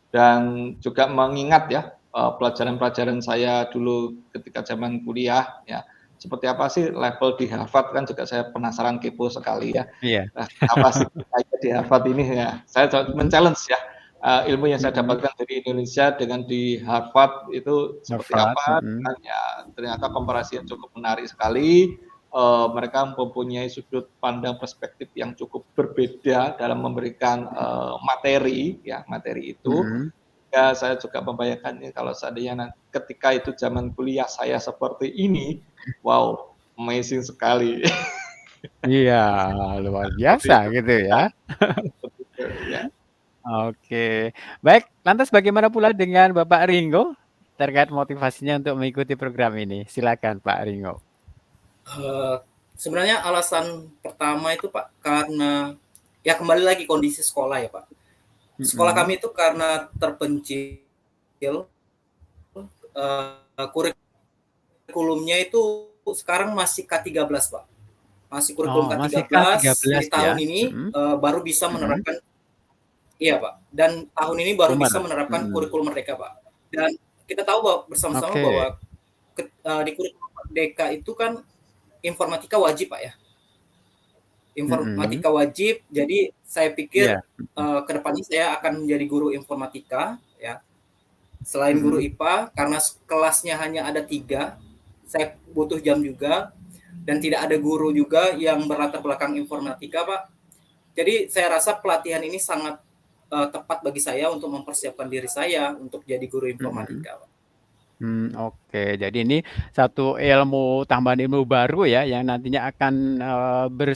S2: dan juga mengingat ya pelajaran-pelajaran saya dulu ketika zaman kuliah ya. Seperti apa sih level di Harvard kan juga saya penasaran kepo sekali ya.
S1: iya.
S2: Nah, apa sih saya di Harvard ini ya. Saya
S1: Mhm,
S2: men-challenge ya ilmu yang saya
S1: mhm.
S2: dapatkan dari Indonesia dengan di Harvard itu seperti
S1: Harvard,
S2: apa
S1: mhm,
S2: dan ya ternyata komparasi yang cukup menarik sekali. Mereka mempunyai sudut pandang perspektif yang cukup berbeda dalam memberikan materi ya materi itu.
S1: mhm.
S2: Ya, saya juga membayangkan nih kalau seandainya ketika itu zaman kuliah saya seperti ini, wow, amazing sekali.
S1: Iya, luar
S2: Seperti
S1: biasa
S2: itu.
S1: gitu
S2: Ya,
S1: ya.
S2: seperti itu, ya.
S1: Oke. Baik, lantas bagaimana pula dengan Bapak Ringo terkait motivasinya untuk mengikuti program ini? Silakan Pak Ringo.
S3: Eee, Sebenarnya alasan pertama itu, Pak, karena ya kembali lagi kondisi sekolah ya, Pak. Sekolah
S1: Mhm.
S3: kami itu karena terpencil, kurikulumnya itu sekarang masih K13, Pak. Masih kurikulum
S1: Oh, masih
S3: K13,
S1: K13
S3: di
S1: ya?
S3: tahun ini,
S1: Mhm,
S3: baru bisa
S1: mhm.
S3: menerapkan iya, Pak, dan tahun ini baru
S1: Umar?
S3: bisa menerapkan
S1: Mhm.
S3: kurikulum Merdeka, Pak. Dan kita tahu bahwa bersama-sama bahwa
S1: Oke.
S3: di kurikulum Merdeka itu kan informatika wajib, Pak, ya.
S1: Mhm.
S3: Informatika wajib, jadi saya pikir,
S1: Iya. Mhm.
S3: ke depannya saya akan menjadi guru informatika, ya. Selain guru
S1: Mhm.
S3: IPA, karena kelasnya hanya ada 3, saya butuh jam juga, dan tidak ada guru juga yang berlatar belakang informatika, Pak. Jadi saya rasa pelatihan ini sangat, tepat bagi saya untuk mempersiapkan diri saya untuk jadi guru
S1: Mhm.
S3: informatika, Pak.
S1: Oke. Jadi ini satu ilmu tambahan ilmu baru ya yang nantinya akan,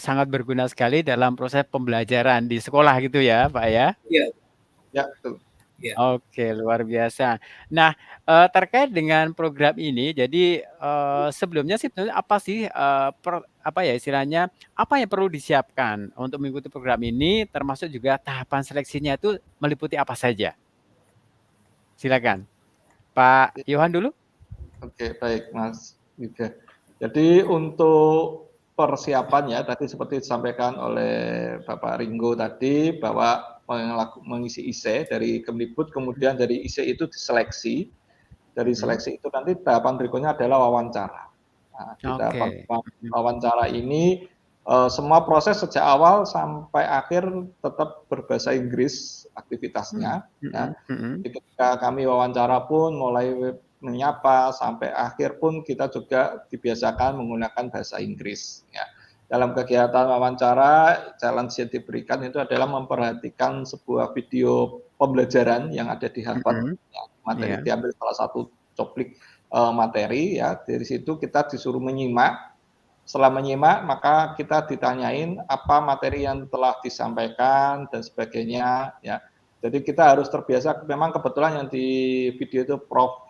S1: sangat berguna sekali dalam proses pembelajaran di sekolah gitu ya, Pak, ya?
S3: Iya,
S2: Ya, betul.
S3: Iya.
S1: Oke, luar biasa. Nah, terkait dengan program ini, jadi, sebelumnya sih sebenarnya apa sih, apa ya istilahnya, apa yang perlu disiapkan untuk mengikuti program ini, termasuk juga tahapan seleksinya itu meliputi apa saja? Silakan, Pak Yohan dulu?
S2: Oke, baik Mas Yuda. Jadi untuk persiapan ya, tadi seperti disampaikan oleh Bapak Ringo tadi, bahwa mengisi IC dari Kemdikbud, kemudian dari IC itu diseleksi. Dari
S1: Mhm.
S2: seleksi itu nanti tahapan berikutnya adalah wawancara. Nah, di tahapan
S1: Oke. Mhm.
S2: wawancara ini, semua proses sejak awal sampai akhir tetap berbahasa Inggris
S1: Mmm,
S2: aktivitasnya, ya.
S1: mhm mhm.
S2: Jadi ketika kami wawancara pun mulai menyapa sampai akhir pun kita juga dibiasakan menggunakan bahasa Inggris, ya. Dalam kegiatan wawancara, challenge yang diberikan itu adalah memperhatikan sebuah video pembelajaran yang ada di Harvard,
S1: Mhm.
S2: ya, materi
S1: Iya.
S2: diambil salah satu cuplik, materi ya, dari situ kita disuruh menyimak, setelah menyimak maka kita ditanyain apa materi yang telah disampaikan dan sebagainya, ya. Jadi kita harus terbiasa, memang kebetulan yang di video itu Prof.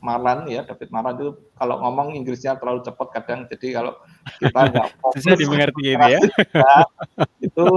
S2: Marlan ya, David Marlan itu kalau ngomong Inggrisnya terlalu cepat kadang, jadi kalau kita nggak
S1: Susah
S2: fokus
S1: dimengerti gitu ya?
S2: konsentrasi kita, itu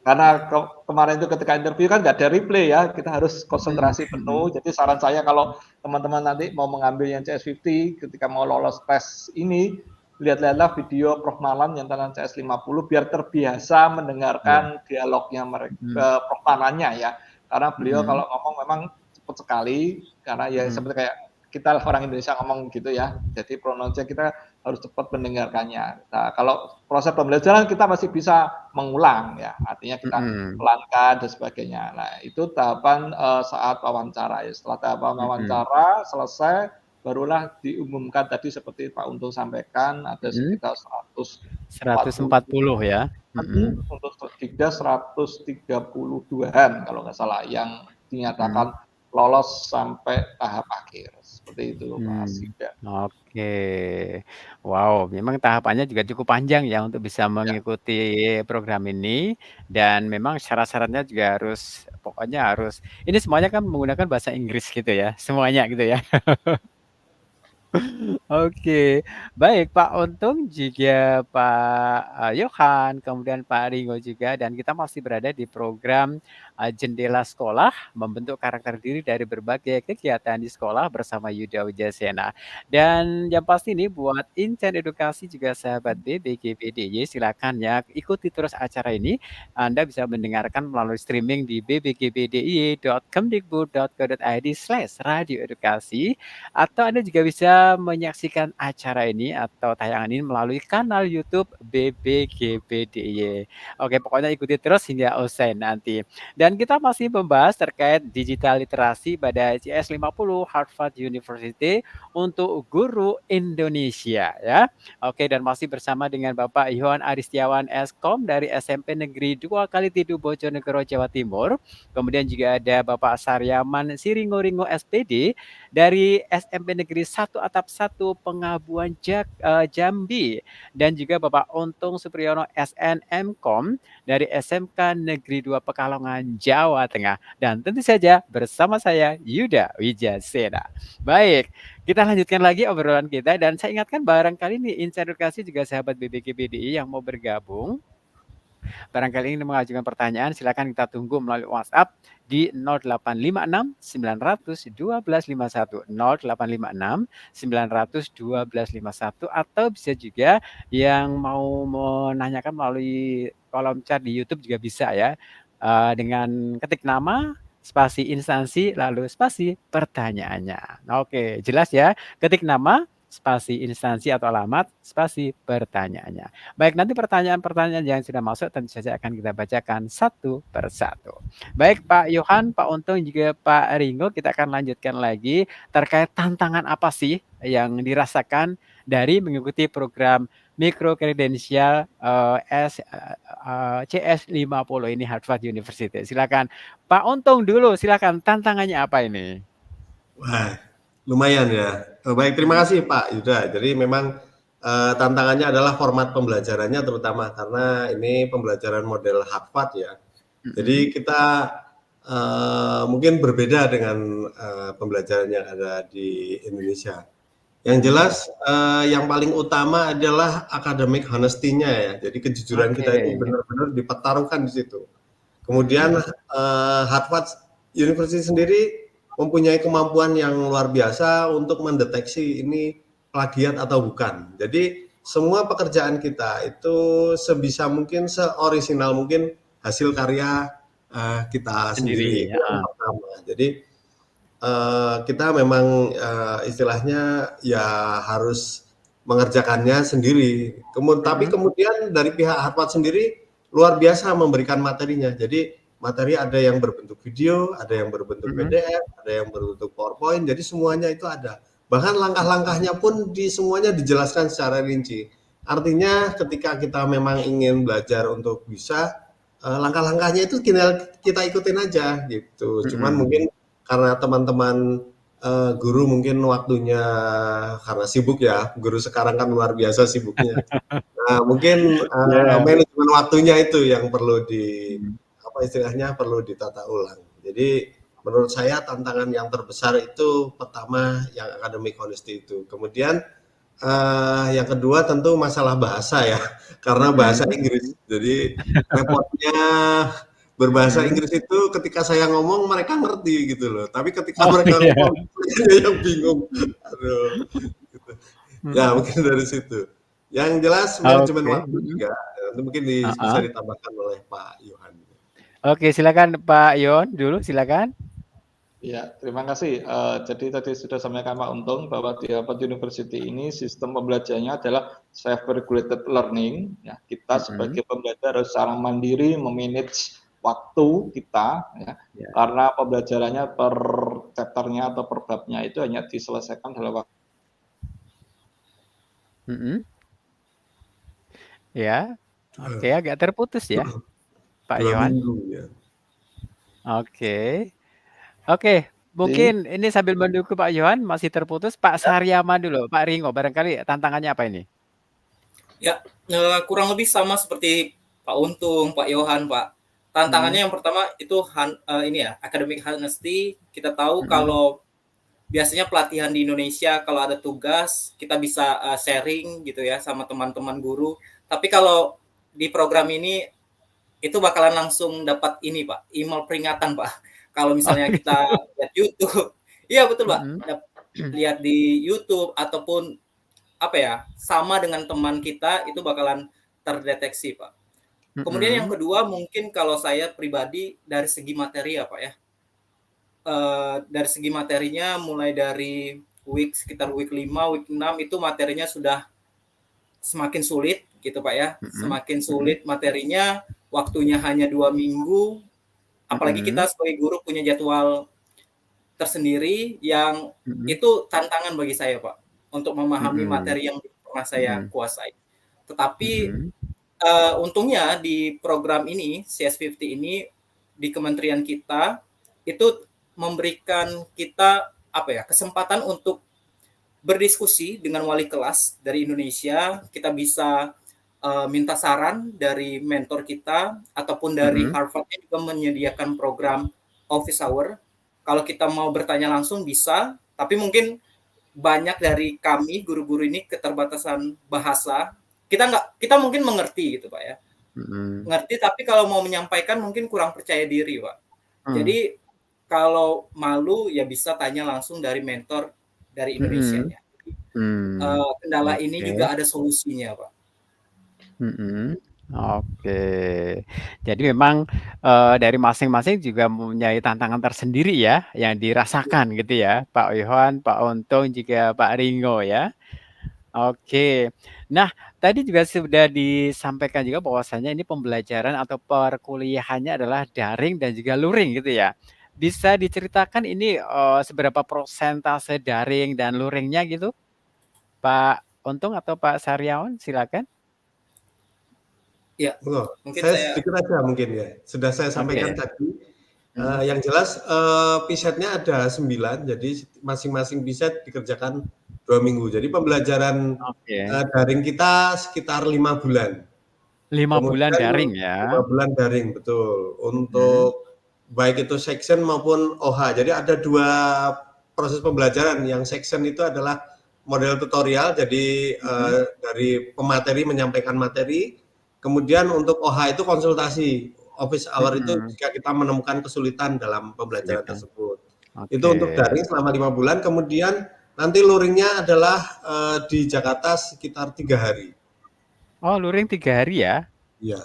S2: karena kemarin itu ketika interview kan nggak ada replay ya, kita harus
S1: Mhm
S2: konsentrasi
S1: mhm.
S2: penuh. Jadi saran saya kalau teman-teman nanti mau mengambil yang CS50, ketika mau lolos tes ini, lihat-lihatlah video Prof. Marlan yang tentang CS50 biar terbiasa
S1: Iya.
S2: mendengarkan dialognya
S1: Mhm
S2: Prof. Marlannya ya. Karena beliau
S1: mhm
S2: kalau ngomong memang cepat sekali, karena ya
S1: mhm.
S2: seperti kayak kita orang Indonesia ngomong gitu ya. Jadi pronuncia kita harus cepat mendengarkannya. Nah, kalau proses pembelajaran kita masih bisa mengulang ya, artinya kita
S1: Mhm
S2: pelankan dan sebagainya. Nah, itu tahapan, saat wawancara ya. Setelah tahapan
S1: mhm
S2: wawancara selesai, barulah diumumkan tadi seperti Pak Untung sampaikan ada
S1: mhm.
S2: sekitar 140
S1: 140 ya? Mhm
S2: untuk Dikda 132-an kalau nggak salah yang
S1: mhm.
S2: dinyatakan lolos sampai tahap akhir. Seperti itu Mas
S1: Mmm,
S2: Yuda.
S1: oke. Wow, memang tahapannya juga cukup panjang ya untuk bisa
S2: Ya.
S1: mengikuti program ini dan memang syarat-syaratnya juga harus pokoknya harus ini semuanya kan menggunakan bahasa Inggris gitu ya, semuanya gitu ya? Oke, baik Pak Untung juga Pak, Yohan, kemudian Pak Ringo juga dan kita masih berada di program, Jendela Sekolah membentuk karakter diri dari berbagai kegiatan di sekolah bersama Yuda Wijasena. Dan yang pasti nih buat insan edukasi juga sahabat BBGPDY silakan ya ikuti terus acara ini. Anda bisa mendengarkan melalui streaming di bbgbdiy.kemdikbud.go.id/radioedukasi atau Anda juga bisa menyaksikan acara ini atau tayangan ini melalui kanal YouTube BBGPDY. Oke, pokoknya ikuti terus hingga usai nanti. Dan kita masih membahas terkait digital literasi pada CS50 Harvard University untuk guru Indonesia ya. Oke, dan masih bersama dengan Bapak Yohan Aristiawan Eskom dari SMP Negeri 2 Kalitidu Bojonegoro Jawa Timur. Kemudian juga ada Bapak Saryaman Siringo-Ringo SPD dari SMP Negeri 1 Atap 1 Pengabuan Jambi dan juga Bapak Untung Supriyono SNMkom dari SMK Negeri 2 Pekalongan, Jawa Tengah. Dan tentu saja bersama saya Yuda Wijasena. Baik, kita lanjutkan lagi obrolan kita dan saya ingatkan barangkali nih insan edukasi juga sahabat BBG yang mau bergabung barangkali ingin mengajukan pertanyaan, silakan kita tunggu melalui WhatsApp di 0856 900 1251 0856 900 1251 atau bisa juga yang mau menanyakan melalui kolom chat di YouTube juga bisa ya. Dengan ketik nama spasi instansi lalu spasi pertanyaannya. Oke, jelas ya. Ketik nama spasi instansi atau alamat spasi pertanyaannya. Baik, nanti pertanyaan-pertanyaan yang sudah masuk tentu saja akan kita bacakan satu persatu. Baik Pak Yohan, Pak Untung juga Pak Ringo, kita akan lanjutkan lagi terkait tantangan apa sih yang dirasakan dari mengikuti program mikro kredensial CS50 ini Harvard University. Silakan Pak Untung dulu, silakan tantangannya apa ini?
S4: Wah, lumayan ya. Baik, terima
S1: Mhm,
S4: kasih Pak Yuda. Jadi memang, tantangannya adalah format pembelajarannya terutama karena ini pembelajaran model Harvard ya.
S1: mhm,
S4: Jadi kita, mungkin berbeda dengan pembelajaran yang ada di Indonesia. Yang jelas yang paling utama adalah academic honesty-nya ya. Jadi kejujuran kita itu
S1: Oke.
S4: benar-benar dipertaruhkan di situ. Kemudian Harvard University sendiri mempunyai kemampuan yang luar biasa untuk mendeteksi ini plagiat atau bukan. Jadi semua pekerjaan kita itu sebisa mungkin seorisinal mungkin hasil karya kita sendiri.
S1: Sendiri,
S4: Itu yang pertama. Jadi kita memang istilahnya ya harus mengerjakannya sendiri. Tapi kemudian dari pihak Harvard sendiri luar biasa memberikan materinya. Jadi materi ada yang berbentuk video, ada yang berbentuk PDF, ada yang berbentuk PowerPoint. Jadi semuanya itu ada. Bahkan langkah-langkahnya pun semuanya dijelaskan secara rinci. Artinya ketika kita memang ingin belajar untuk bisa langkah-langkahnya itu kita ikutin aja gitu. Cuman mungkin karena teman-teman guru mungkin waktunya karena sibuk ya, guru sekarang kan luar biasa sibuknya. Nah, mungkin manajemen waktunya itu yang perlu istilahnya perlu ditata ulang. Jadi menurut saya tantangan yang terbesar itu pertama yang academic honesty itu. Kemudian yang kedua tentu masalah bahasa ya, karena bahasa Inggris. Jadi repotnya berbahasa Inggris itu ketika saya ngomong mereka ngerti gitu loh. Tapi ketika mereka ngomong saya yang bingung. Aduh. Gitu. Ya mungkin dari situ. Yang jelas manajemen waktu juga. Itu mungkin bisa ditambahkan oleh Pak Yohan.
S1: Oke, silakan Pak Yon dulu, silakan.
S2: Ya, terima kasih. Jadi tadi sudah sampaikan Pak Untung bahwa di Harvard University ini sistem pembelajarannya adalah self-regulated learning. Ya, kita sebagai pembelajar harus secara mandiri memanage waktu kita, ya, karena pembelajarannya per chapternya atau per babnya itu hanya diselesaikan dalam waktu.
S1: Ya, oke, agak terputus ya, Pak Yohan.
S4: Ya.
S1: Oke, mungkin ini sambil menunggu Pak Yohan masih terputus, Pak Saryaman dulu, Pak Ringo, barangkali tantangannya apa ini?
S3: Ya, kurang lebih sama seperti Pak Untung, Pak Yohan, Pak. Tantangannya yang pertama itu ini ya, academic honesty. Kita tahu kalau biasanya pelatihan di Indonesia kalau ada tugas kita bisa sharing gitu ya sama teman-teman guru. Tapi kalau di program ini itu bakalan langsung dapat ini Pak, email peringatan Pak. Kalau misalnya kita lihat YouTube, iya betul Pak, lihat di YouTube ataupun apa ya, sama dengan teman kita itu bakalan terdeteksi Pak. Kemudian yang kedua mungkin kalau saya pribadi dari segi materi ya Pak ya, dari segi materinya mulai dari sekitar week 5, week 6 itu materinya sudah semakin sulit gitu Pak ya, semakin sulit materinya, waktunya hanya 2 minggu, apalagi kita sebagai guru punya jadwal tersendiri yang itu tantangan bagi saya Pak, untuk memahami materi yang pernah saya kuasai. Tetapi untungnya di program ini, CS50 ini, di kementerian kita, itu memberikan kita kesempatan untuk berdiskusi dengan wali kelas dari Indonesia. Kita bisa minta saran dari mentor kita ataupun dari Harvard juga menyediakan program office hour. Kalau kita mau bertanya langsung bisa, tapi mungkin banyak dari kami guru-guru ini keterbatasan bahasa. Kita mungkin mengerti gitu Pak ya. Ngerti tapi kalau mau menyampaikan mungkin kurang percaya diri Pak. Jadi kalau malu ya bisa tanya langsung dari mentor dari Indonesia-nya. Kendala ini juga ada solusinya Pak.
S1: Oke, jadi memang dari masing-masing juga mempunyai tantangan tersendiri ya, yang dirasakan gitu ya, Pak Yohan, Pak Untung, juga Pak Ringo ya. Oke, nah tadi juga sudah disampaikan juga bahwasanya ini pembelajaran atau perkuliahannya adalah daring dan juga luring gitu ya. Bisa diceritakan ini seberapa persentase daring dan luringnya gitu, Pak Untung atau Pak Saryawan, silakan.
S3: Ya,
S4: mungkin saya sedikit aja mungkin ya. Sudah saya sampaikan tadi. Yang jelas pisetnya ada 9, jadi masing-masing piset dikerjakan 2 minggu. Jadi pembelajaran daring kita sekitar 5 bulan.
S1: 5 bulan daring ya.
S4: 5 bulan daring, betul. Untuk baik itu section maupun OH. Jadi ada 2 proses pembelajaran. Yang section itu adalah model tutorial, jadi dari pemateri menyampaikan materi. Kemudian untuk OH itu konsultasi. Office hour itu jika kita menemukan kesulitan dalam pembelajaran tersebut. Itu untuk
S1: Oke.
S4: daring selama 5 bulan. Kemudian nanti luringnya adalah di Jakarta sekitar 3 hari.
S1: Oh, luring 3 hari ya?
S4: Iya.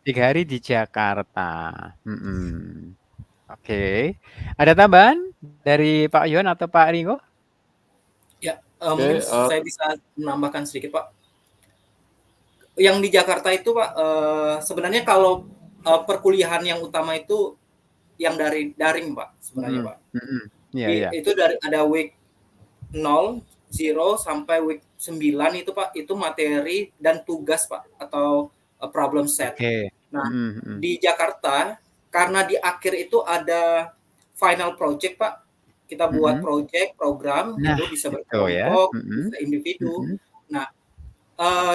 S1: 3 hari di Jakarta. Oke. Ada tambahan dari Pak Yon atau Pak Ringo?
S3: Ya, mungkin saya bisa menambahkan sedikit, Pak. Yang di Jakarta itu, Pak, sebenarnya kalau perkuliahan yang utama itu yang dari daring, Pak, sebenarnya, Pak.
S1: Iya.
S3: Itu ada week 0, 0 sampai week 9 itu, Pak, itu materi dan tugas, Pak, atau problem set.
S1: Oke.
S3: Nah, di Jakarta karena di akhir itu ada final project, Pak. Kita buat project, program,
S1: Nah,
S3: itu bisa
S1: itu ya.
S3: berkelompok, bisa individu. Nah,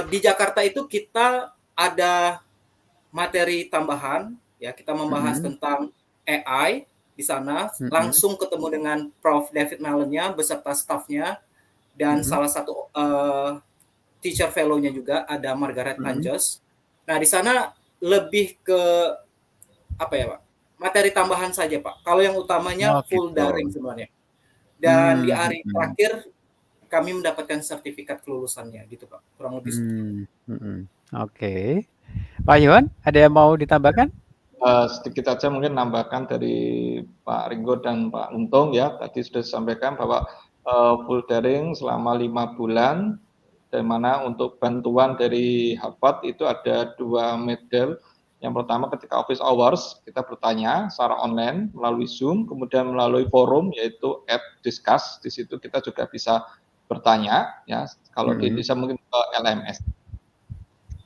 S3: di Jakarta itu kita ada materi tambahan, ya kita membahas tentang AI di sana, langsung ketemu dengan Prof. David Mallon-nya beserta staffnya, dan salah satu teacher fellow-nya juga ada Margaret Anjos. Nah, di sana lebih ke apa ya, Pak? Materi tambahan saja, Pak. Kalau yang utamanya full daring sebenarnya. Dan di hari terakhir kami mendapatkan sertifikat kelulusannya gitu, Pak. Kurang lebih seperti itu.
S1: Oke. Pak Yon, ada yang mau ditambahkan?
S2: Sedikit aja mungkin nambahkan dari Pak Ringo dan Pak Untung ya. Tadi sudah disampaikan bahwa full daring selama 5 bulan, di mana untuk bantuan dari Harvard itu ada 2 model. Yang pertama ketika office hours kita bertanya secara online melalui Zoom, kemudian melalui forum yaitu @discuss. Di situ kita juga bisa bertanya ya. Kalau di Indonesia mungkin ke LMS.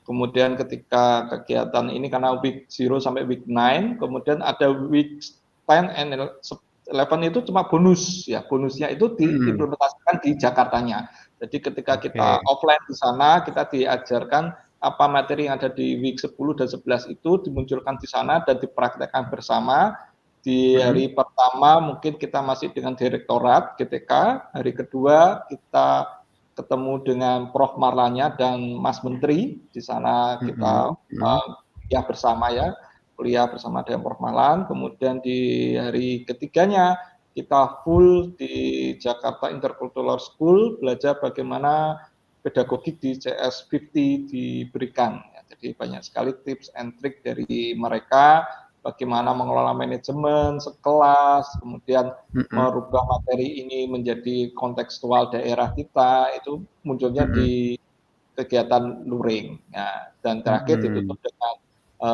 S2: Kemudian ketika kegiatan ini karena week 0 sampai week 9, kemudian ada week 10 and 11 itu cuma bonus ya. Bonusnya itu diimplementasikan di Jakartanya. Jadi ketika kita offline di sana, kita diajarkan apa materi yang ada di week 10 dan 11 itu dimunculkan di sana dan dipraktekkan bersama. Di hari pertama mungkin kita masih dengan direktorat GTK, hari kedua kita ketemu dengan Prof. Marlanya dan Mas Menteri. Di sana kita kuliah bersama ya, kuliah bersama dengan Prof. Marlan. Kemudian di hari ketiganya kita full di Jakarta Intercultural School, belajar bagaimana pedagogik di CS50 diberikan. Ya, jadi banyak sekali tips and trick dari mereka, bagaimana mengelola manajemen sekelas, kemudian merubah materi ini menjadi kontekstual daerah kita, itu munculnya di kegiatan luring. Ya, dan terakhir ditutup dengan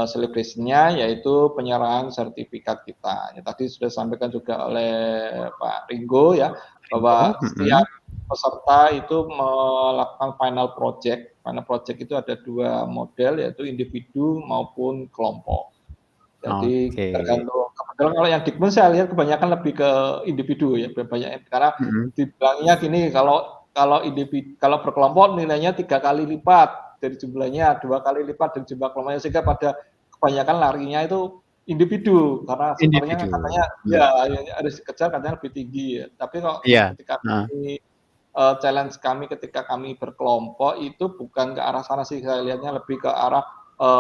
S2: celebration-nya, yaitu penyerahan sertifikat kita. Ya, tadi sudah disampaikan juga oleh Pak Ringo ya, bahwa setiap peserta itu melakukan final project. Final project itu ada 2 model, yaitu individu maupun kelompok. Jadi tergantung, kebetulan kalau yang Dikbud saya lihat kebanyakan lebih ke individu ya, banyak karena dibilangnya gini, kalau individu, kalau berkelompok nilainya 3 kali lipat dari jumlahnya, 2 kali lipat dari jumlah kelompoknya, sehingga pada kebanyakan larinya itu individu karena skornya katanya ya harus dikejar katanya lebih tinggi ya. Tapi kok ketika kami challenge kami ketika kami berkelompok itu bukan ke arah sana sih, saya lihatnya lebih ke arah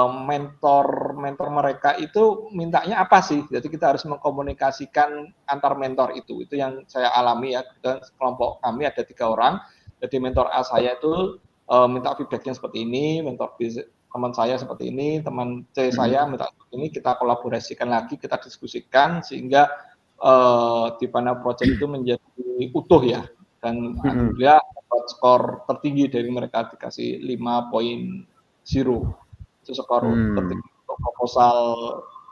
S2: mentor mereka itu mintanya apa sih? Jadi kita harus mengkomunikasikan antar mentor itu yang saya alami ya. Dan kelompok kami ada 3 orang. Jadi mentor A saya itu minta feedbacknya seperti ini, mentor B teman saya seperti ini, teman C saya minta seperti ini, kita kolaborasikan lagi, kita diskusikan sehingga di panel project itu menjadi utuh ya. Dan alhamdulillah dapat skor tertinggi dari mereka, dikasih 5.0. Itu skor tertinggi untuk proposal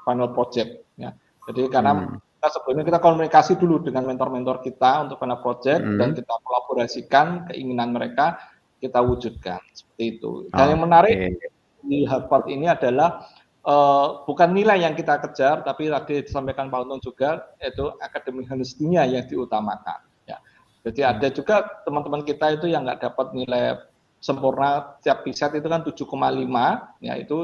S2: final project ya. Jadi karena kita sebelumnya kita komunikasi dulu dengan mentor-mentor kita untuk final project dan kita kolaborasikan keinginan mereka, kita wujudkan seperti itu. Dan yang menarik di Harvard ini adalah bukan nilai yang kita kejar, tapi tadi disampaikan Pak Untung juga, yaitu academic honesty-nya yang diutamakan ya. Jadi ada juga teman-teman kita itu yang nggak dapat nilai sempurna, tiap PISA itu kan 7,5 ya, itu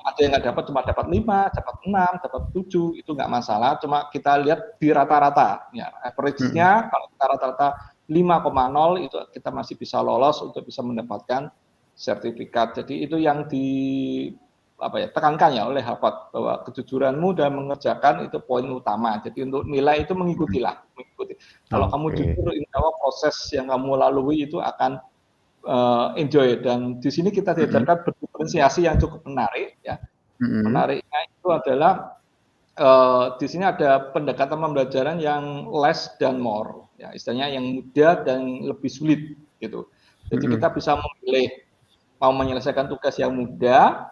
S2: ada yang nggak dapat, cuma dapat 5, dapat 6, dapat 7, itu nggak masalah. Cuma kita lihat di rata-rata, ya average-nya kalau kita rata-rata 5,0 itu kita masih bisa lolos untuk bisa mendapatkan sertifikat. Jadi itu yang tekankan ya oleh Harvard, bahwa kejujuranmu dalam mengerjakan itu poin utama. Jadi untuk nilai itu mengikuti. Kalau kamu jujur, insya Allah proses yang kamu lalui itu akan enjoy. Dan di sini kita diajarkan berdiferensiasi yang cukup menarik, ya. Menariknya itu adalah di sini ada pendekatan pembelajaran yang less dan more, ya, istilahnya yang mudah dan lebih sulit gitu. Jadi kita bisa memilih mau menyelesaikan tugas yang mudah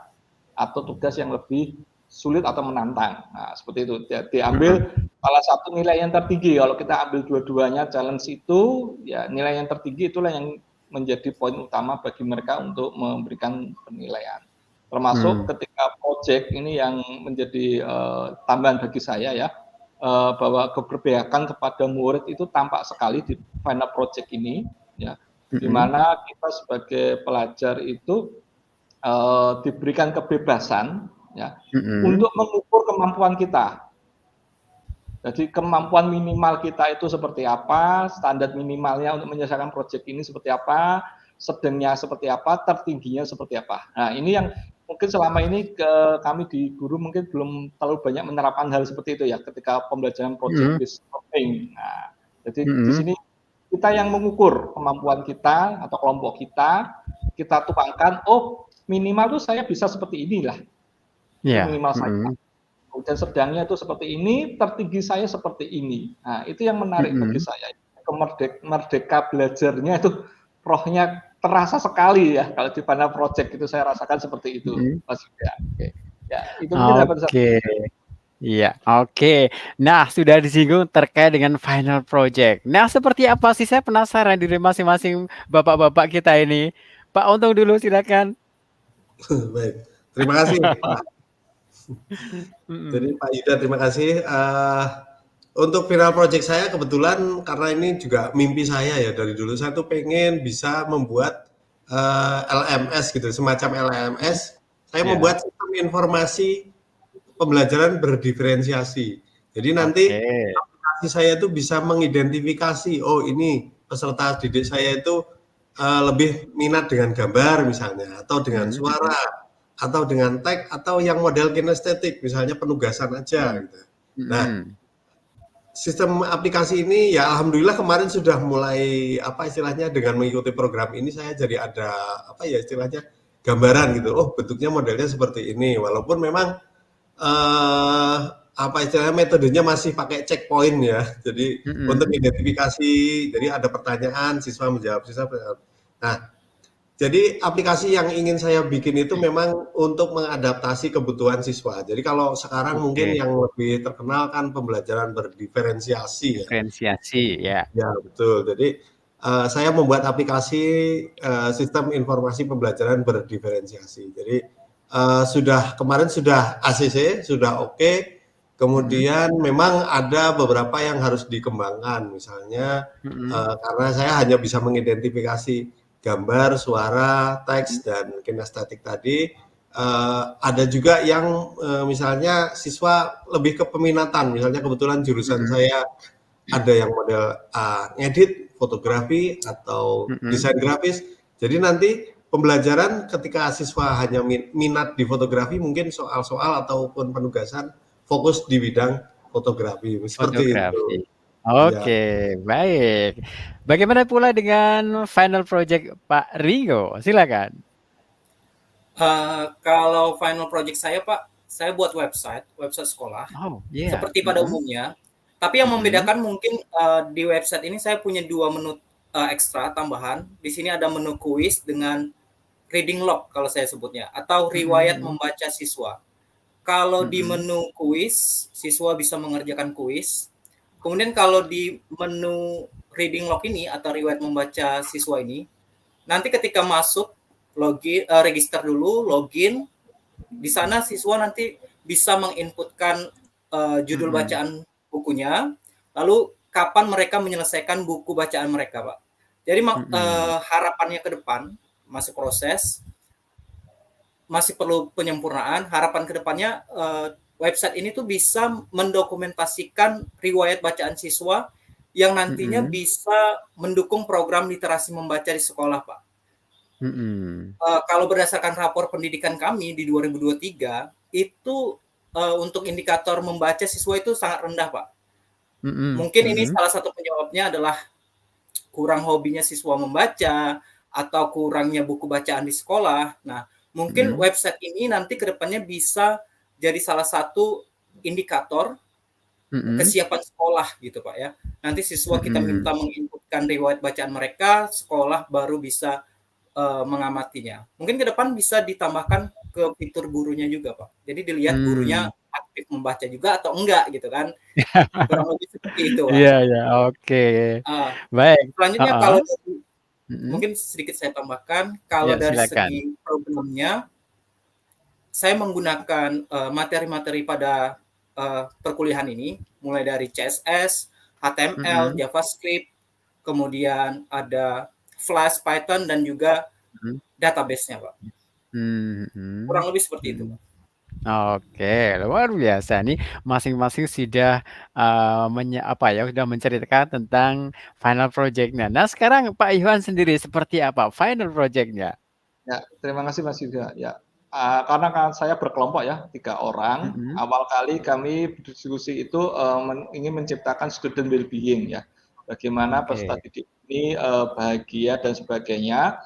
S2: atau tugas yang lebih sulit atau menantang. Nah, seperti itu. Diambil salah satu nilai yang tertinggi. Kalau kita ambil dua-duanya challenge itu, ya nilai yang tertinggi itulah yang menjadi poin utama bagi mereka untuk memberikan penilaian. Termasuk ketika project ini yang menjadi tambahan bagi saya, ya, bahwa keberpihakan kepada murid itu tampak sekali di final project ini, ya, di mana kita sebagai pelajar itu diberikan kebebasan, ya, untuk mengukur kemampuan kita. Jadi kemampuan minimal kita itu seperti apa, standar minimalnya untuk menyelesaikan proyek ini seperti apa, sedangnya seperti apa, tertingginya seperti apa. Nah, ini yang mungkin selama ini kami di guru mungkin belum terlalu banyak menerapkan hal seperti itu, ya, ketika pembelajaran project based learning. Nah, jadi di sini kita yang mengukur kemampuan kita atau kelompok kita tuangkan, oh minimal tuh saya bisa seperti inilah, itu minimal saya. Dan sedangnya itu seperti ini, tertinggi saya seperti ini. Nah, itu yang menarik bagi saya. Merdeka belajarnya itu rohnya terasa sekali, ya. Kalau di final project itu saya rasakan seperti itu, Mas Yuda. Ya, itu mungkin dapat saya.
S1: Iya, oke. Nah, sudah disinggung terkait dengan final project. Nah, seperti apa sih? Saya penasaran dari masing-masing bapak-bapak kita ini. Pak Untung dulu, silakan.
S4: Baik, terima kasih. Jadi Pak Yuda, terima kasih. Untuk final project saya kebetulan karena ini juga mimpi saya, ya, dari dulu saya tuh pengen bisa membuat LMS gitu, semacam LMS. Saya membuat sistem informasi pembelajaran berdiferensiasi. Jadi nanti aplikasi saya itu bisa mengidentifikasi, oh ini peserta didik saya itu lebih minat dengan gambar misalnya, atau dengan suara, atau dengan teks, atau yang model kinestetik, misalnya penugasan aja gitu. Nah, sistem aplikasi ini ya alhamdulillah kemarin sudah mulai istilahnya dengan mengikuti program ini saya jadi ada istilahnya gambaran gitu. Oh, bentuknya modelnya seperti ini, walaupun memang istilahnya metodenya masih pakai checkpoint, ya. Jadi untuk identifikasi, jadi ada pertanyaan, siswa menjawab, Nah, jadi aplikasi yang ingin saya bikin itu memang untuk mengadaptasi kebutuhan siswa. Jadi kalau sekarang mungkin yang lebih terkenal kan pembelajaran berdiferensiasi, ya.
S1: Diferensiasi, ya.
S4: Ya, betul. Jadi saya membuat aplikasi sistem informasi pembelajaran berdiferensiasi. Jadi kemarin sudah ACC, sudah oke. Kemudian memang ada beberapa yang harus dikembangkan, misalnya karena saya hanya bisa mengidentifikasi gambar, suara, teks, dan kinestetik tadi. Ada juga yang misalnya siswa lebih ke peminatan, misalnya kebetulan jurusan saya ada yang model ngedit, fotografi, atau desain grafis. Jadi nanti pembelajaran ketika siswa hanya minat di fotografi, mungkin soal-soal ataupun penugasan fokus di bidang fotografi, seperti itu.
S1: Oke, baik. Bagaimana pula dengan final project Pak Ringo? Silakan.
S3: Kalau final project saya, Pak, saya buat website sekolah, seperti pada umumnya. Tapi yang membedakan mungkin di website ini saya punya 2 menu ekstra tambahan. Di sini ada menu kuis dengan reading log kalau saya sebutnya, atau riwayat membaca siswa. Kalau di menu kuis, siswa bisa mengerjakan kuis. Kemudian kalau di menu reading log ini atau riwayat membaca siswa ini, nanti ketika masuk login, register dulu, login, di sana siswa nanti bisa menginputkan judul bacaan bukunya, lalu kapan mereka menyelesaikan buku bacaan mereka, Pak. Jadi harapannya ke depan masih proses, masih perlu penyempurnaan. Harapan kedepannya website ini tuh bisa mendokumentasikan riwayat bacaan siswa yang nantinya
S1: Mhm.
S3: bisa mendukung program literasi membaca di sekolah, Pak.
S1: Mhm.
S3: Kalau berdasarkan rapor pendidikan kami di 2023 itu untuk indikator membaca siswa itu sangat rendah, Pak.
S1: Mhm.
S3: Mungkin ini
S1: Mhm.
S3: salah satu penyebabnya adalah kurang hobinya siswa membaca atau kurangnya buku bacaan di sekolah. Nah, mungkin
S1: Mhm.
S3: website ini nanti ke depannya bisa jadi salah satu indikator
S1: Mhm.
S3: kesiapan sekolah gitu, Pak, ya. Nanti siswa kita
S1: Mhm.
S3: minta menginputkan riwayat bacaan mereka, sekolah baru bisa mengamatinya. Mungkin ke depan bisa ditambahkan ke fitur gurunya juga, Pak. Jadi dilihat gurunya
S1: Mmm.
S3: aktif membaca juga atau enggak gitu kan. Kurang lebih seperti itu, Pak.
S1: Iya iya, oke.
S3: Eee,
S1: Baik,
S3: selanjutnya
S1: heeh,
S3: kalau dari
S1: mhm,
S3: mungkin sedikit saya tambahkan, kalau
S1: iya
S3: dari
S1: silakan.
S3: segi programnya, saya menggunakan, materi-materi pada, perkuliahan ini, mulai dari CSS, HTML,
S1: Mhm.
S3: JavaScript, kemudian ada Flash, Python, dan juga
S1: Mhm.
S3: database-nya, Pak.
S1: Mhm.
S3: Kurang lebih seperti itu,
S1: Mhm.
S3: Pak.
S1: Oke, luar biasa nih masing-masing sudah, apa ya, sudah menceritakan tentang final project-nya. Nah sekarang Pak Iwan sendiri seperti apa final project-nya?
S2: Ya, terima kasih Mas Yuda. Ya, karena kan saya berkelompok ya, 3 orang.
S1: Mhm.
S2: Awal kali kami berdiskusi itu, ingin menciptakan student well-being ya. Bagaimana peserta
S1: Oke.
S2: didik ini, bahagia dan sebagainya,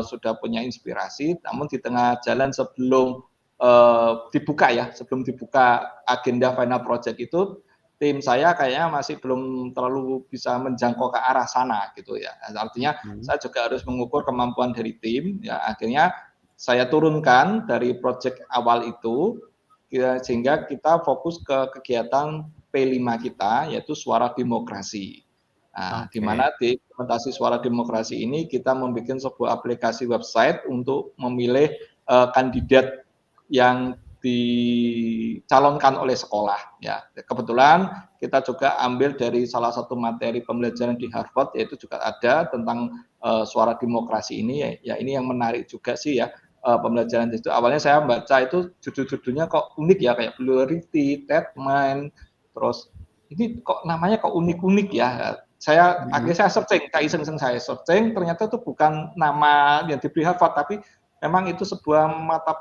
S2: sudah punya inspirasi, namun di tengah jalan sebelum, sebelum dibuka agenda final project itu, tim saya kayaknya masih belum terlalu bisa menjangkau ke arah sana gitu ya. Artinya
S1: Mhm.
S2: saya juga harus mengukur kemampuan dari tim, ya akhirnya saya turunkan dari proyek awal itu, ya, sehingga kita fokus ke kegiatan P5 kita, yaitu suara demokrasi. Nah, di
S1: Oke.
S2: mana di implementasi suara demokrasi ini kita membuat sebuah aplikasi website untuk memilih kandidat yang dicalonkan oleh sekolah. Ya, kebetulan kita juga ambil dari salah satu materi pembelajaran di Harvard, yaitu juga ada tentang suara demokrasi ini. Ya, ini yang menarik juga sih ya, pembelajaran itu. Awalnya saya baca itu judul-judulnya kok unik ya, kayak Plurality, Tetman, terus ini kok namanya kok unik-unik ya.
S1: Mhm.
S2: Akhirnya saya searching, kayak iseng-iseng saya searching, ternyata itu bukan nama yang diberi Harvard, tapi memang itu sebuah mata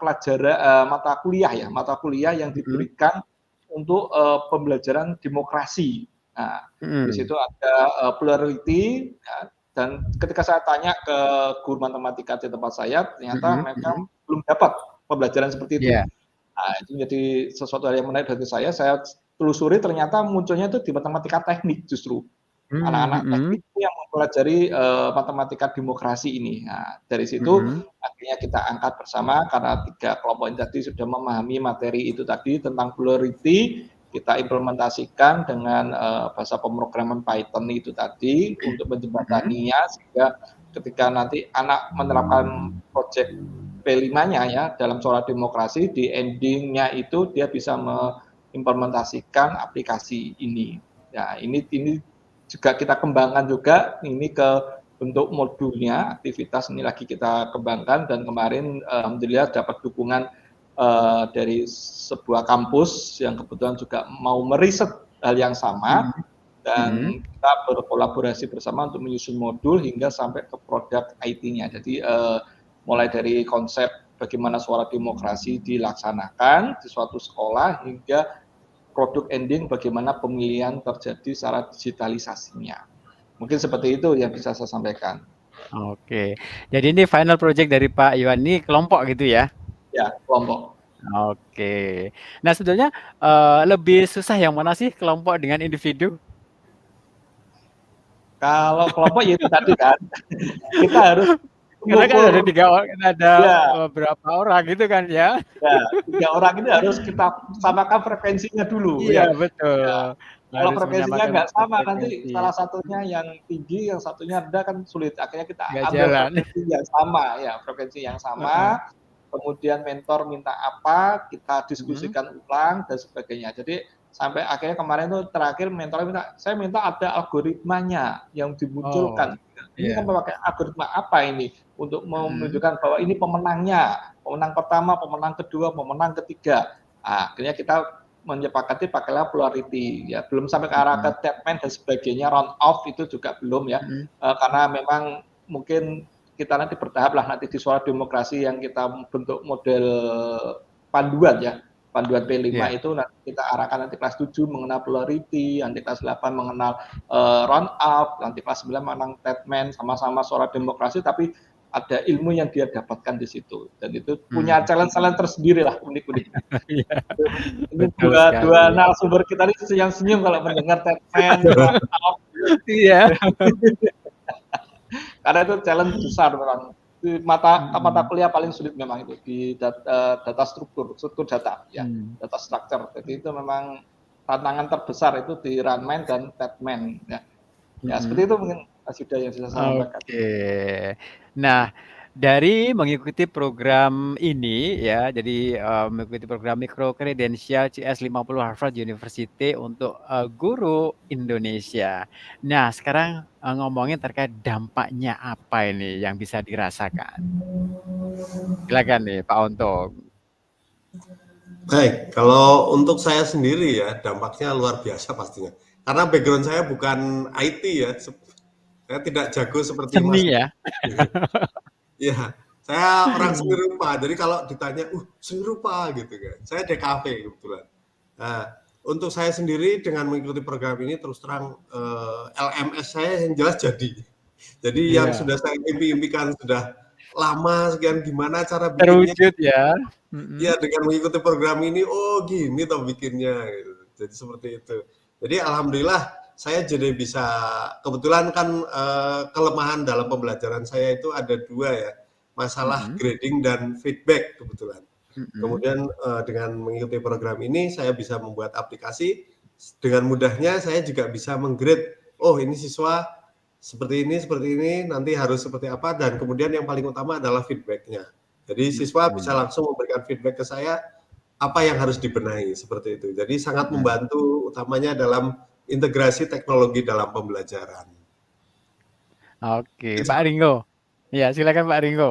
S2: kuliah yang
S1: Mhm.
S2: diberikan untuk pembelajaran demokrasi. Nah, di
S1: Mhm.
S2: situ ada plurality, ya, dan ketika saya tanya ke guru matematika di tempat saya, ternyata
S1: Mhm.
S2: mereka
S1: Mhm.
S2: belum dapat pembelajaran seperti itu.
S1: Iya.
S2: Nah, itu jadi sesuatu hal yang menarik bagi saya. Saya telusuri ternyata munculnya itu di matematika teknik justru.
S1: Mmm,
S2: Anak-anak
S1: mhm.
S2: teknik yang mempelajari matematika demokrasi ini. Nah, dari situ
S1: Mhm.
S2: akhirnya kita angkat bersama karena 3 kelompok ini tadi sudah memahami materi itu tadi tentang plurality, kita implementasikan dengan bahasa pemrograman Python itu tadi untuk
S1: Mhm.
S2: menjembataninya sehingga ketika nanti anak menerapkan project P5-nya ya dalam suara demokrasi di ending-nya itu dia bisa mengimplementasikan aplikasi ini. Ya, ini juga kita kembangkan juga ini ke bentuk modulnya, aktivitas ini lagi kita kembangkan dan kemarin alhamdulillah dapat dukungan dari sebuah kampus yang kebetulan juga mau meriset hal yang sama
S1: Mhm. Mhm.
S2: dan kita berkolaborasi bersama untuk menyusun modul hingga sampai ke produk IT-nya. Jadi mulai dari konsep bagaimana suara demokrasi dilaksanakan di suatu sekolah hingga produk ending bagaimana pemilihan terjadi secara digitalisasinya. Mungkin seperti itu yang bisa saya sampaikan.
S1: Oke. Jadi ini final project dari Pak Iwan ini kelompok gitu ya?
S2: Ya, kelompok.
S1: Oke. Nah sebetulnya, lebih susah yang mana sih kelompok dengan individu?
S2: Kalau kelompok ya itu tadi kan, kita harus
S1: Karena kan ada
S2: mengukur
S1: 3 kan ada,
S2: ya,
S1: berapa orang gitu kan ya?
S2: ya 3 orang ini harus kita samakan frekuensinya dulu
S1: Iya
S2: ya.
S1: betul,
S2: Ya, kalau
S1: harus
S2: frekuensinya
S1: menyamakan
S2: nggak sama nanti
S1: frekuensi,
S2: salah satunya yang tinggi, yang satunya rendah kan sulit. Akhirnya kita
S1: nggak
S2: ambil
S1: jalan.
S2: frekuensi yang sama ya, frekuensi yang
S1: Heeh.
S2: sama, kemudian mentor minta apa, kita
S1: Mhm.
S2: diskusikan ulang dan sebagainya. Jadi sampai akhirnya kemarin tuh terakhir saya minta ada algoritmanya yang dimunculkan. Ini kan memakai algoritma apa ini untuk menunjukkan bahwa ini pemenangnya, pemenang pertama, pemenang kedua, pemenang ketiga. Akhirnya kita menyepakati pakailah polarity, ya belum sampai ke arah ke Tatman dan sebagainya, round off itu juga belum ya, karena memang mungkin kita nanti bertahap lah nanti di Suara Demokrasi yang kita bentuk model panduan ya, panduan P5 itu nanti kita arahkan nanti kelas 7 mengenal polarity, nanti kelas 8 mengenal round off, nanti kelas 9 mengenal Tatman, sama-sama Suara Demokrasi tapi ada ilmu yang dia dapatkan di situ dan itu punya challenge tersendiri lah, unik-unik. Ini dua narasumber kita ini senyum kalau mendengar Tatman.
S1: Iya.
S2: Karena itu challenge besar memang. Mata kuliah paling sulit memang itu di data struktur data ya, data structure. Jadi itu memang tantangan terbesar itu di Runman dan Tatman ya. Ya seperti itu mungkin Mas Yuda yang bisa saya sampaikan.
S1: Nah, dari mengikuti program ini ya, jadi mengikuti program Micro Credential CS50 Harvard University untuk guru Indonesia. Nah, sekarang ngomongin terkait dampaknya apa ini yang bisa dirasakan. Silakan nih Pak Onto.
S4: Baik, kalau untuk saya sendiri ya dampaknya luar biasa pastinya. Karena background saya bukan IT ya, saya tidak jago seperti Mas.
S1: Seni ya?
S4: Iya, saya orang seni rupa. Jadi kalau ditanya, seni rupa gitu kan. Saya DKV kebetulan. Nah, untuk saya sendiri dengan mengikuti program ini terus terang LMS saya yang jelas jadi. Jadi yang sudah saya impi-impikan sudah lama sekian gimana cara bikinnya.
S1: Terwujud ya.
S4: Ya dengan mengikuti program ini, gini toh bikinnya. Gitu. Jadi seperti itu. Jadi alhamdulillah saya jadi bisa, kebetulan kan kelemahan dalam pembelajaran saya itu ada dua ya, masalah grading dan feedback kebetulan. Kemudian dengan mengikuti program ini saya bisa membuat aplikasi, dengan mudahnya saya juga bisa menggrade, ini siswa seperti ini, nanti harus seperti apa, dan kemudian yang paling utama adalah feedbacknya. Jadi siswa bisa langsung memberikan feedback ke saya, apa yang harus dibenahi, seperti itu. Jadi sangat membantu utamanya dalam integrasi teknologi dalam pembelajaran.
S1: Oke, Pak Ringo. Ya, silakan Pak Ringo.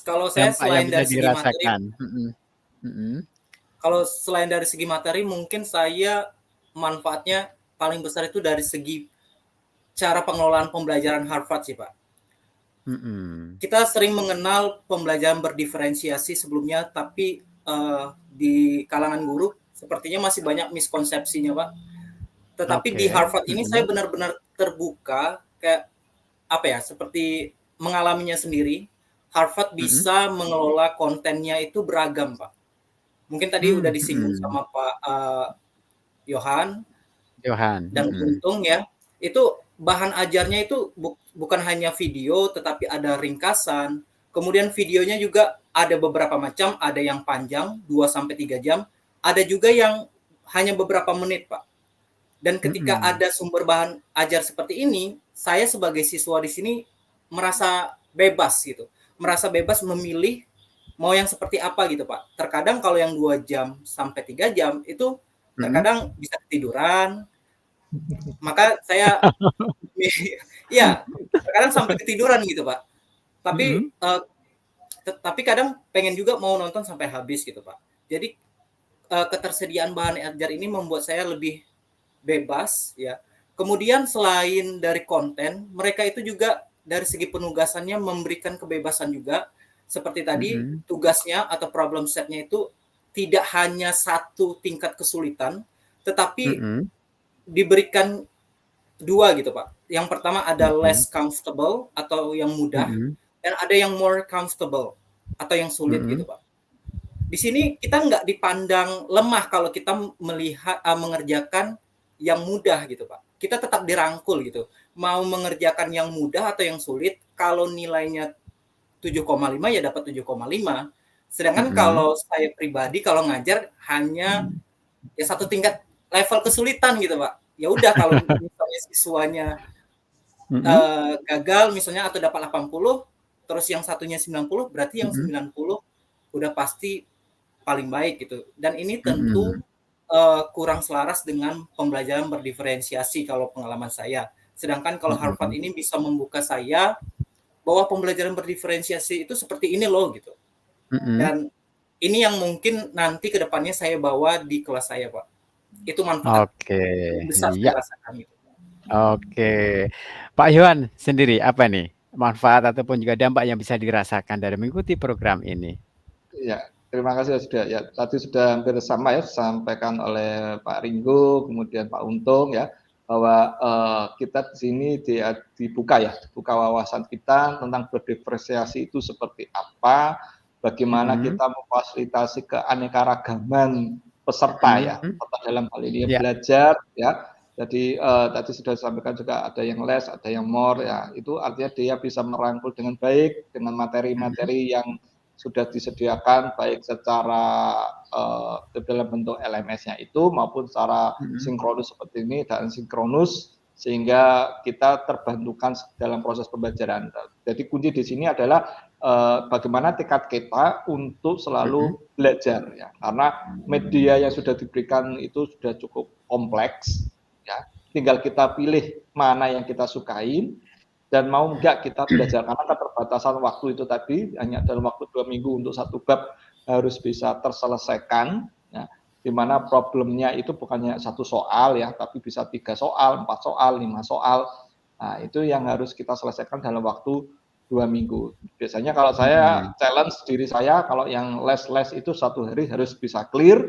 S3: Kalau saya selain dari segi materi, kalau selain dari segi materi, mungkin saya manfaatnya paling besar itu dari segi cara pengelolaan pembelajaran Harvard sih Pak. Kita sering mengenal pembelajaran berdiferensiasi sebelumnya, tapi di kalangan guru sepertinya masih banyak miskonsepsinya Pak. Tetapi di Harvard ini saya benar-benar terbuka, kayak apa ya, seperti mengalaminya sendiri. Harvard bisa mengelola kontennya itu beragam Pak. Mungkin tadi udah disinggung sama Pak Yohan dan Untung ya. Itu bahan ajarnya itu bukan hanya video, tetapi ada ringkasan. Kemudian videonya juga ada beberapa macam, ada yang panjang 2-3 jam, ada juga yang hanya beberapa menit, Pak. Dan ketika ada sumber bahan ajar seperti ini, saya sebagai siswa di sini merasa bebas gitu. Merasa bebas memilih mau yang seperti apa gitu, Pak. Terkadang kalau yang 2 jam sampai 3 jam itu terkadang bisa ketiduran. Maka saya ya, terkadang sampai ketiduran gitu, Pak. Tapi kadang pengen juga mau nonton sampai habis gitu, Pak. Jadi ketersediaan bahan ajar ini membuat saya lebih bebas ya. Kemudian selain dari konten, mereka itu juga dari segi penugasannya memberikan kebebasan juga. Seperti tadi tugasnya atau problem setnya itu tidak hanya satu tingkat kesulitan, tetapi diberikan 2 gitu Pak. Yang pertama ada less comfortable atau yang mudah, dan ada yang more comfortable atau yang sulit gitu Pak. Di sini kita nggak dipandang lemah kalau kita mengerjakan yang mudah gitu Pak. Kita tetap dirangkul gitu. Mau mengerjakan yang mudah atau yang sulit, kalau nilainya 7,5 ya dapat 7,5. Sedangkan kalau saya pribadi kalau ngajar hanya ya satu tingkat level kesulitan gitu Pak. Ya udah kalau misalnya siswanya gagal misalnya atau dapat 80, terus yang satunya 90, berarti yang 90 udah pasti paling baik gitu. Dan ini tentu kurang selaras dengan pembelajaran berdiferensiasi kalau pengalaman saya. Sedangkan kalau Harvard ini bisa membuka saya bahwa pembelajaran berdiferensiasi itu seperti ini loh gitu. Dan ini yang mungkin nanti ke depannya saya bawa di kelas saya, Pak. Itu manfaat besar saya rasakan gitu.
S1: Oke. Pak Yohan sendiri apa nih manfaat ataupun juga dampak yang bisa dirasakan dari mengikuti program ini?
S2: Ya, terima kasih sudah ya. Tadi sudah hampir sama ya disampaikan oleh Pak Ringo, kemudian Pak Untung ya, bahwa kita di sini dibuka wawasan kita tentang berdiferensiasi itu seperti apa, bagaimana kita memfasilitasi keanekaragaman peserta ya, peserta dalam hal ini belajar ya. Jadi tadi sudah disampaikan juga ada yang les, ada yang more ya. Itu artinya dia bisa merangkul dengan baik dengan materi-materi yang sudah disediakan baik secara dalam bentuk LMS-nya itu maupun secara sinkronus seperti ini dan sinkronus sehingga kita terbantukan dalam proses pembelajaran. Jadi kunci di sini adalah bagaimana tekad kita untuk selalu belajar ya, karena media yang sudah diberikan itu sudah cukup kompleks ya. Tinggal kita pilih mana yang kita sukain dan mau enggak kita belajar, karena keterbatasan waktu itu tadi hanya dalam waktu 2 minggu untuk satu bab harus bisa terselesaikan ya, di mana problemnya itu bukannya satu soal ya, tapi bisa 3 soal, 4 soal, 5 soal. Nah, itu yang harus kita selesaikan dalam waktu 2 minggu. Biasanya kalau saya challenge diri saya, kalau yang les-les itu 1 hari harus bisa clear.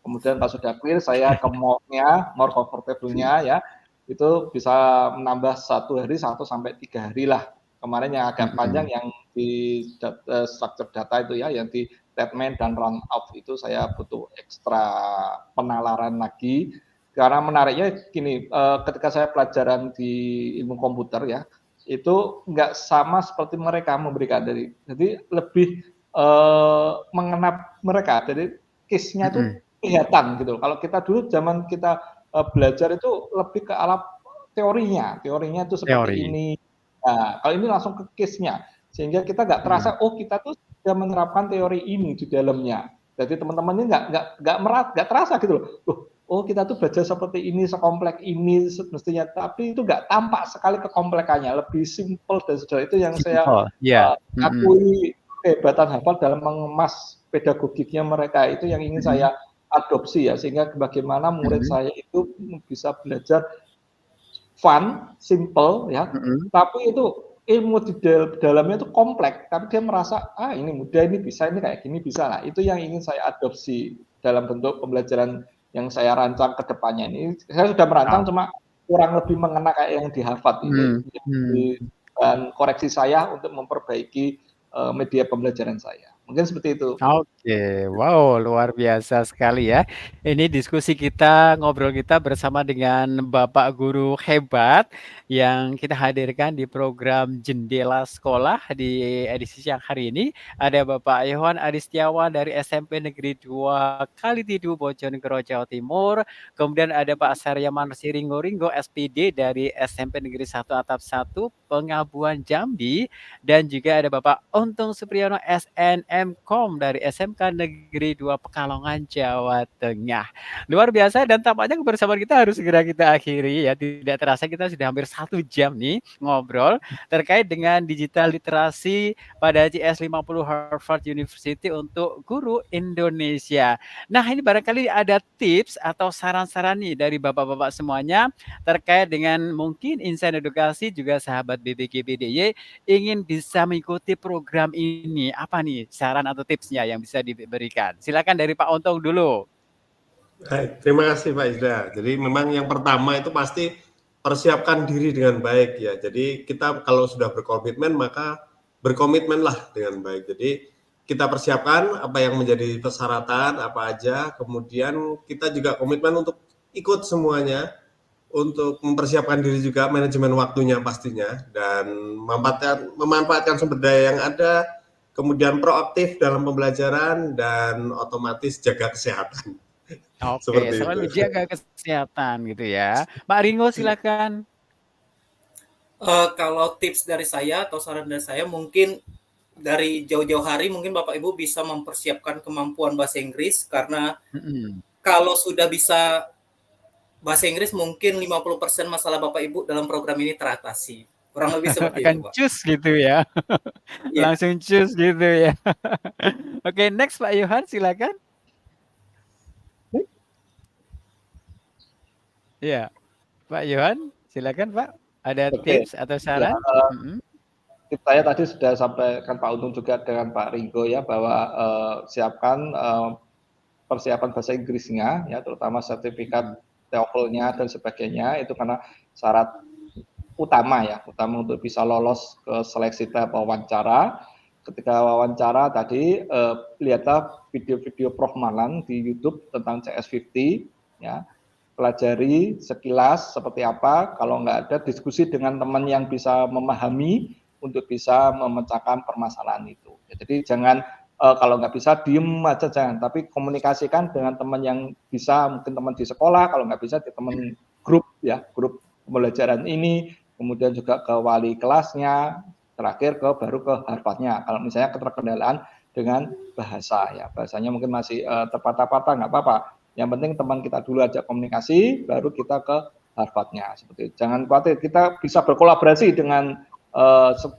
S2: Kemudian kalau sudah clear, saya ke more comfortable-nya ya, itu bisa menambah 1 hari 1 sampai 3 hari lah. Kemarin yang agak panjang yang di structure data itu ya, yang di statement dan run off itu saya butuh ekstra penalaran lagi. Karena menariknya gini, ketika saya pelajaran di ilmu komputer ya, itu nggak sama seperti mereka memberikan. Jadi lebih mengenap mereka. Jadi case-nya itu kelihatan gitu. Kalau kita dulu zaman kita belajar itu lebih ke alat teorinya itu seperti ini. Nah, kalau ini langsung ke case-nya, sehingga kita nggak terasa, oh kita tuh sudah menerapkan teori ini di dalamnya. Jadi teman-teman ini nggak terasa gitu loh. Oh kita tuh belajar seperti ini, sekompleks ini mestinya, tapi itu nggak tampak sekali kekomplekannya, lebih simple dan saudara itu yang saya akui kehebatan Harvard dalam mengemas pedagogiknya mereka itu yang ingin saya adopsi ya, sehingga bagaimana murid saya itu bisa belajar fun, simple ya, tapi itu ilmu di dalamnya itu kompleks, tapi dia merasa ini mudah, ini bisa, ini kayak gini bisa. Nah, itu yang ingin saya adopsi dalam bentuk pembelajaran yang saya rancang ke depannya ini. Saya sudah merancang cuma kurang lebih mengena kayak yang di Harvard ini. Dan koreksi saya untuk memperbaiki media pembelajaran saya. Mungkin seperti itu.
S1: Oke, wow, luar biasa sekali ya. Ini diskusi kita, ngobrol kita bersama dengan Bapak Guru hebat yang kita hadirkan di program Jendela Sekolah di edisi siang hari ini. Ada Bapak Yohan Adistiawan dari SMP Negeri 2 Kalitidu, Bojonegoro, Jawa Timur. Kemudian ada Pak Saryaman Siringo-Ringo, SPD dari SMP Negeri 1 Atap 1, Pengabuan Jambi. Dan juga ada Bapak Untung Supriyono, SNM.Com dari SMK Negeri 2 Pekalongan, Jawa Tengah. Luar biasa dan tampaknya kebersamaan kita harus segera kita akhiri ya. Tidak terasa kita sudah hampir 1 jam nih ngobrol terkait dengan digital literasi pada JS 50 Harvard University untuk guru Indonesia. Nah, ini barangkali ada tips atau saran-saran nih dari bapak-bapak semuanya terkait dengan mungkin insan edukasi juga sahabat BBGBDY ingin bisa mengikuti program ini. Apa nih saran atau tipsnya yang bisa diberikan? Silakan dari Pak Untung dulu.
S4: Baik, terima kasih Pak Isda. Jadi memang yang pertama itu pasti persiapkan diri dengan baik ya. Jadi kita kalau sudah berkomitmen maka berkomitmenlah dengan baik. Jadi kita persiapkan apa yang menjadi persyaratan apa aja, kemudian kita juga komitmen untuk ikut semuanya, untuk mempersiapkan diri juga manajemen waktunya pastinya, dan memanfaatkan sumber daya yang ada, kemudian proaktif dalam pembelajaran, dan otomatis jaga kesehatan.
S1: Oke, selalu jaga kesehatan gitu ya. Pak Ringo silakan.
S3: Kalau tips dari saya atau saran dari saya mungkin dari jauh-jauh hari mungkin Bapak Ibu bisa mempersiapkan kemampuan bahasa Inggris karena kalau sudah bisa bahasa Inggris mungkin 50% masalah Bapak Ibu dalam program ini teratasi. Kurang lebih seperti itu,
S1: Akan
S3: Pak.
S1: cus gitu ya.
S3: Iya.
S1: Langsung cus gitu ya. Oke, next Pak Yohan silakan. Iya, Pak Yohan silakan Pak. Ada
S2: Oke,
S1: tips atau
S2: ya,
S1: saran? Mhm.
S2: saya tadi sudah sampaikan Pak Untung juga dengan Pak Ringo ya bahwa siapkan persiapan bahasa Inggrisnya ya terutama sertifikat TOEFL-nya dan sebagainya itu karena syarat utama untuk bisa lolos ke seleksi tahap wawancara. Ketika wawancara tadi lihatlah video-video Prof Malan di YouTube tentang CS50 ya. Pelajari sekilas seperti apa, kalau nggak ada diskusi dengan teman yang bisa memahami untuk bisa memecahkan permasalahan itu. Jadi jangan kalau nggak bisa diem aja jangan, tapi komunikasikan dengan teman yang bisa, mungkin teman di sekolah, kalau nggak bisa di teman grup ya, grup pembelajaran ini, kemudian juga ke wali kelasnya, terakhir baru ke Harvardnya. Kalau misalnya keterkendalaan dengan bahasa ya, bahasanya mungkin masih terpatah-patah nggak apa-apa. Yang penting teman kita dulu ajak komunikasi, baru kita ke Harvardnya. Seperti itu. Jangan khawatir, kita bisa berkolaborasi dengan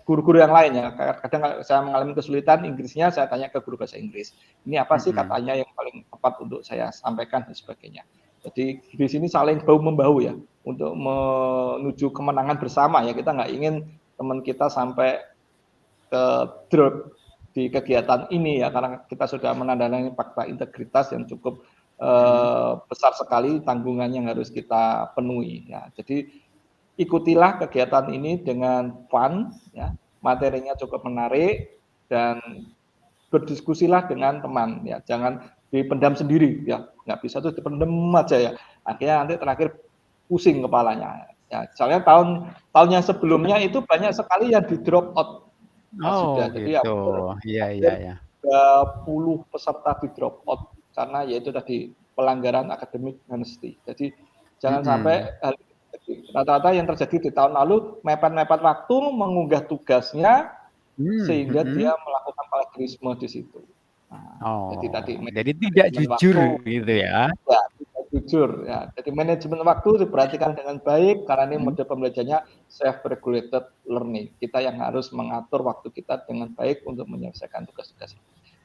S2: guru-guru yang lain ya. Kadang saya mengalami kesulitan Inggrisnya, saya tanya ke guru bahasa Inggris. Ini apa sih katanya yang paling tepat untuk saya sampaikan dan sebagainya. Jadi di sini saling bahu-membahu ya, untuk menuju kemenangan bersama ya. Kita nggak ingin teman kita sampai ke drop di kegiatan ini ya, karena kita sudah menandatangani fakta integritas yang cukup besar sekali tanggungan yang harus kita penuhi ya. Jadi ikutilah kegiatan ini dengan fun ya, materinya cukup menarik dan berdiskusilah dengan teman ya, jangan dipendam sendiri ya, nggak bisa tuh dipendam aja ya, akhirnya nanti terakhir pusing kepalanya ya. Soalnya tahun yang sebelumnya itu banyak sekali yang di drop out sudah,
S1: Oh
S2: jadi
S1: gitu. Iya iya
S2: hampir
S1: ya.
S2: 30 peserta di drop out karena yaitu tadi pelanggaran akademik honesty. Jadi jangan sampai hal ini terjadi. Rata-rata yang terjadi di tahun lalu mepet-mepet waktu mengunggah tugasnya sehingga dia melakukan plagiarisme di situ. Nah, jadi tadi
S1: Jadi tidak
S2: manajemen
S1: jujur
S2: waktu
S1: gitu ya.
S2: ya tidak jujur ya. Jadi manajemen waktu diperhatikan dengan baik karena ini mode pembelajarannya self-regulated learning. Kita yang harus mengatur waktu kita dengan baik untuk menyelesaikan tugas-tugas.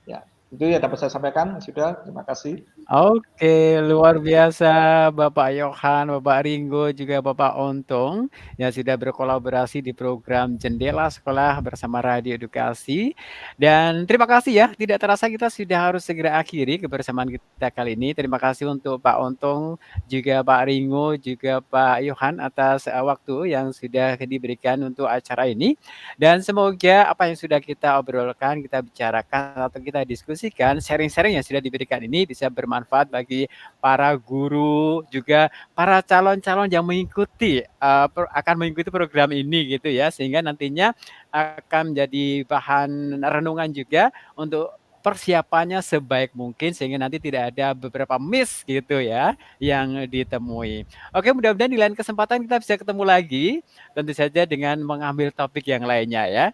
S2: Ya, itu yang dapat saya sampaikan. Sudah, terima kasih.
S1: Oke, luar biasa Bapak Yohan, Bapak Ringo, juga Bapak Untung yang sudah berkolaborasi di program Jendela Sekolah bersama Radio Edukasi. Dan terima kasih ya, tidak terasa kita sudah harus segera akhiri kebersamaan kita kali ini. Terima kasih untuk Pak Untung, juga Pak Ringo, juga Pak Yohan atas waktu yang sudah diberikan untuk acara ini. Dan semoga apa yang sudah kita obrolkan, kita bicarakan, atau kita diskusikan, sharing-sharing yang sudah diberikan ini bisa bermanfaat bagi para guru, juga para calon-calon yang mengikuti akan mengikuti program ini gitu ya, sehingga nantinya akan menjadi bahan renungan juga untuk persiapannya sebaik mungkin sehingga nanti tidak ada beberapa miss gitu ya yang ditemui. Oke, mudah-mudahan di lain kesempatan kita bisa ketemu lagi, tentu saja dengan mengambil topik yang lainnya ya.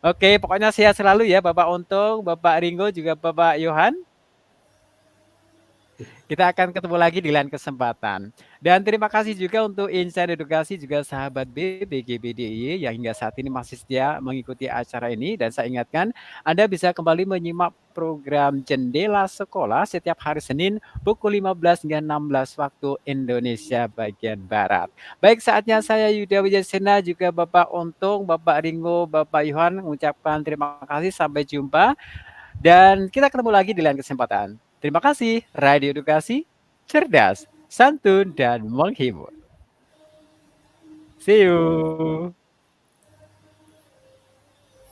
S1: Oke, pokoknya sehat selalu ya Bapak Untung, Bapak Ringo, juga Bapak Yohan. Kita akan ketemu lagi di lain kesempatan. Dan terima kasih juga untuk Insan Edukasi juga sahabat BBGBDIY yang hingga saat ini masih setia mengikuti acara ini. Dan saya ingatkan, Anda bisa kembali menyimak program Jendela Sekolah setiap hari Senin pukul 15 hingga 16 waktu Indonesia bagian Barat. Baik, saatnya saya Yuda Wijasena, juga Bapak Untung, Bapak Ringo, Bapak Yohan mengucapkan terima kasih. Sampai jumpa. Dan kita ketemu lagi di lain kesempatan. Terima kasih, Radio Edukasi, cerdas, santun, dan menghibur. See you.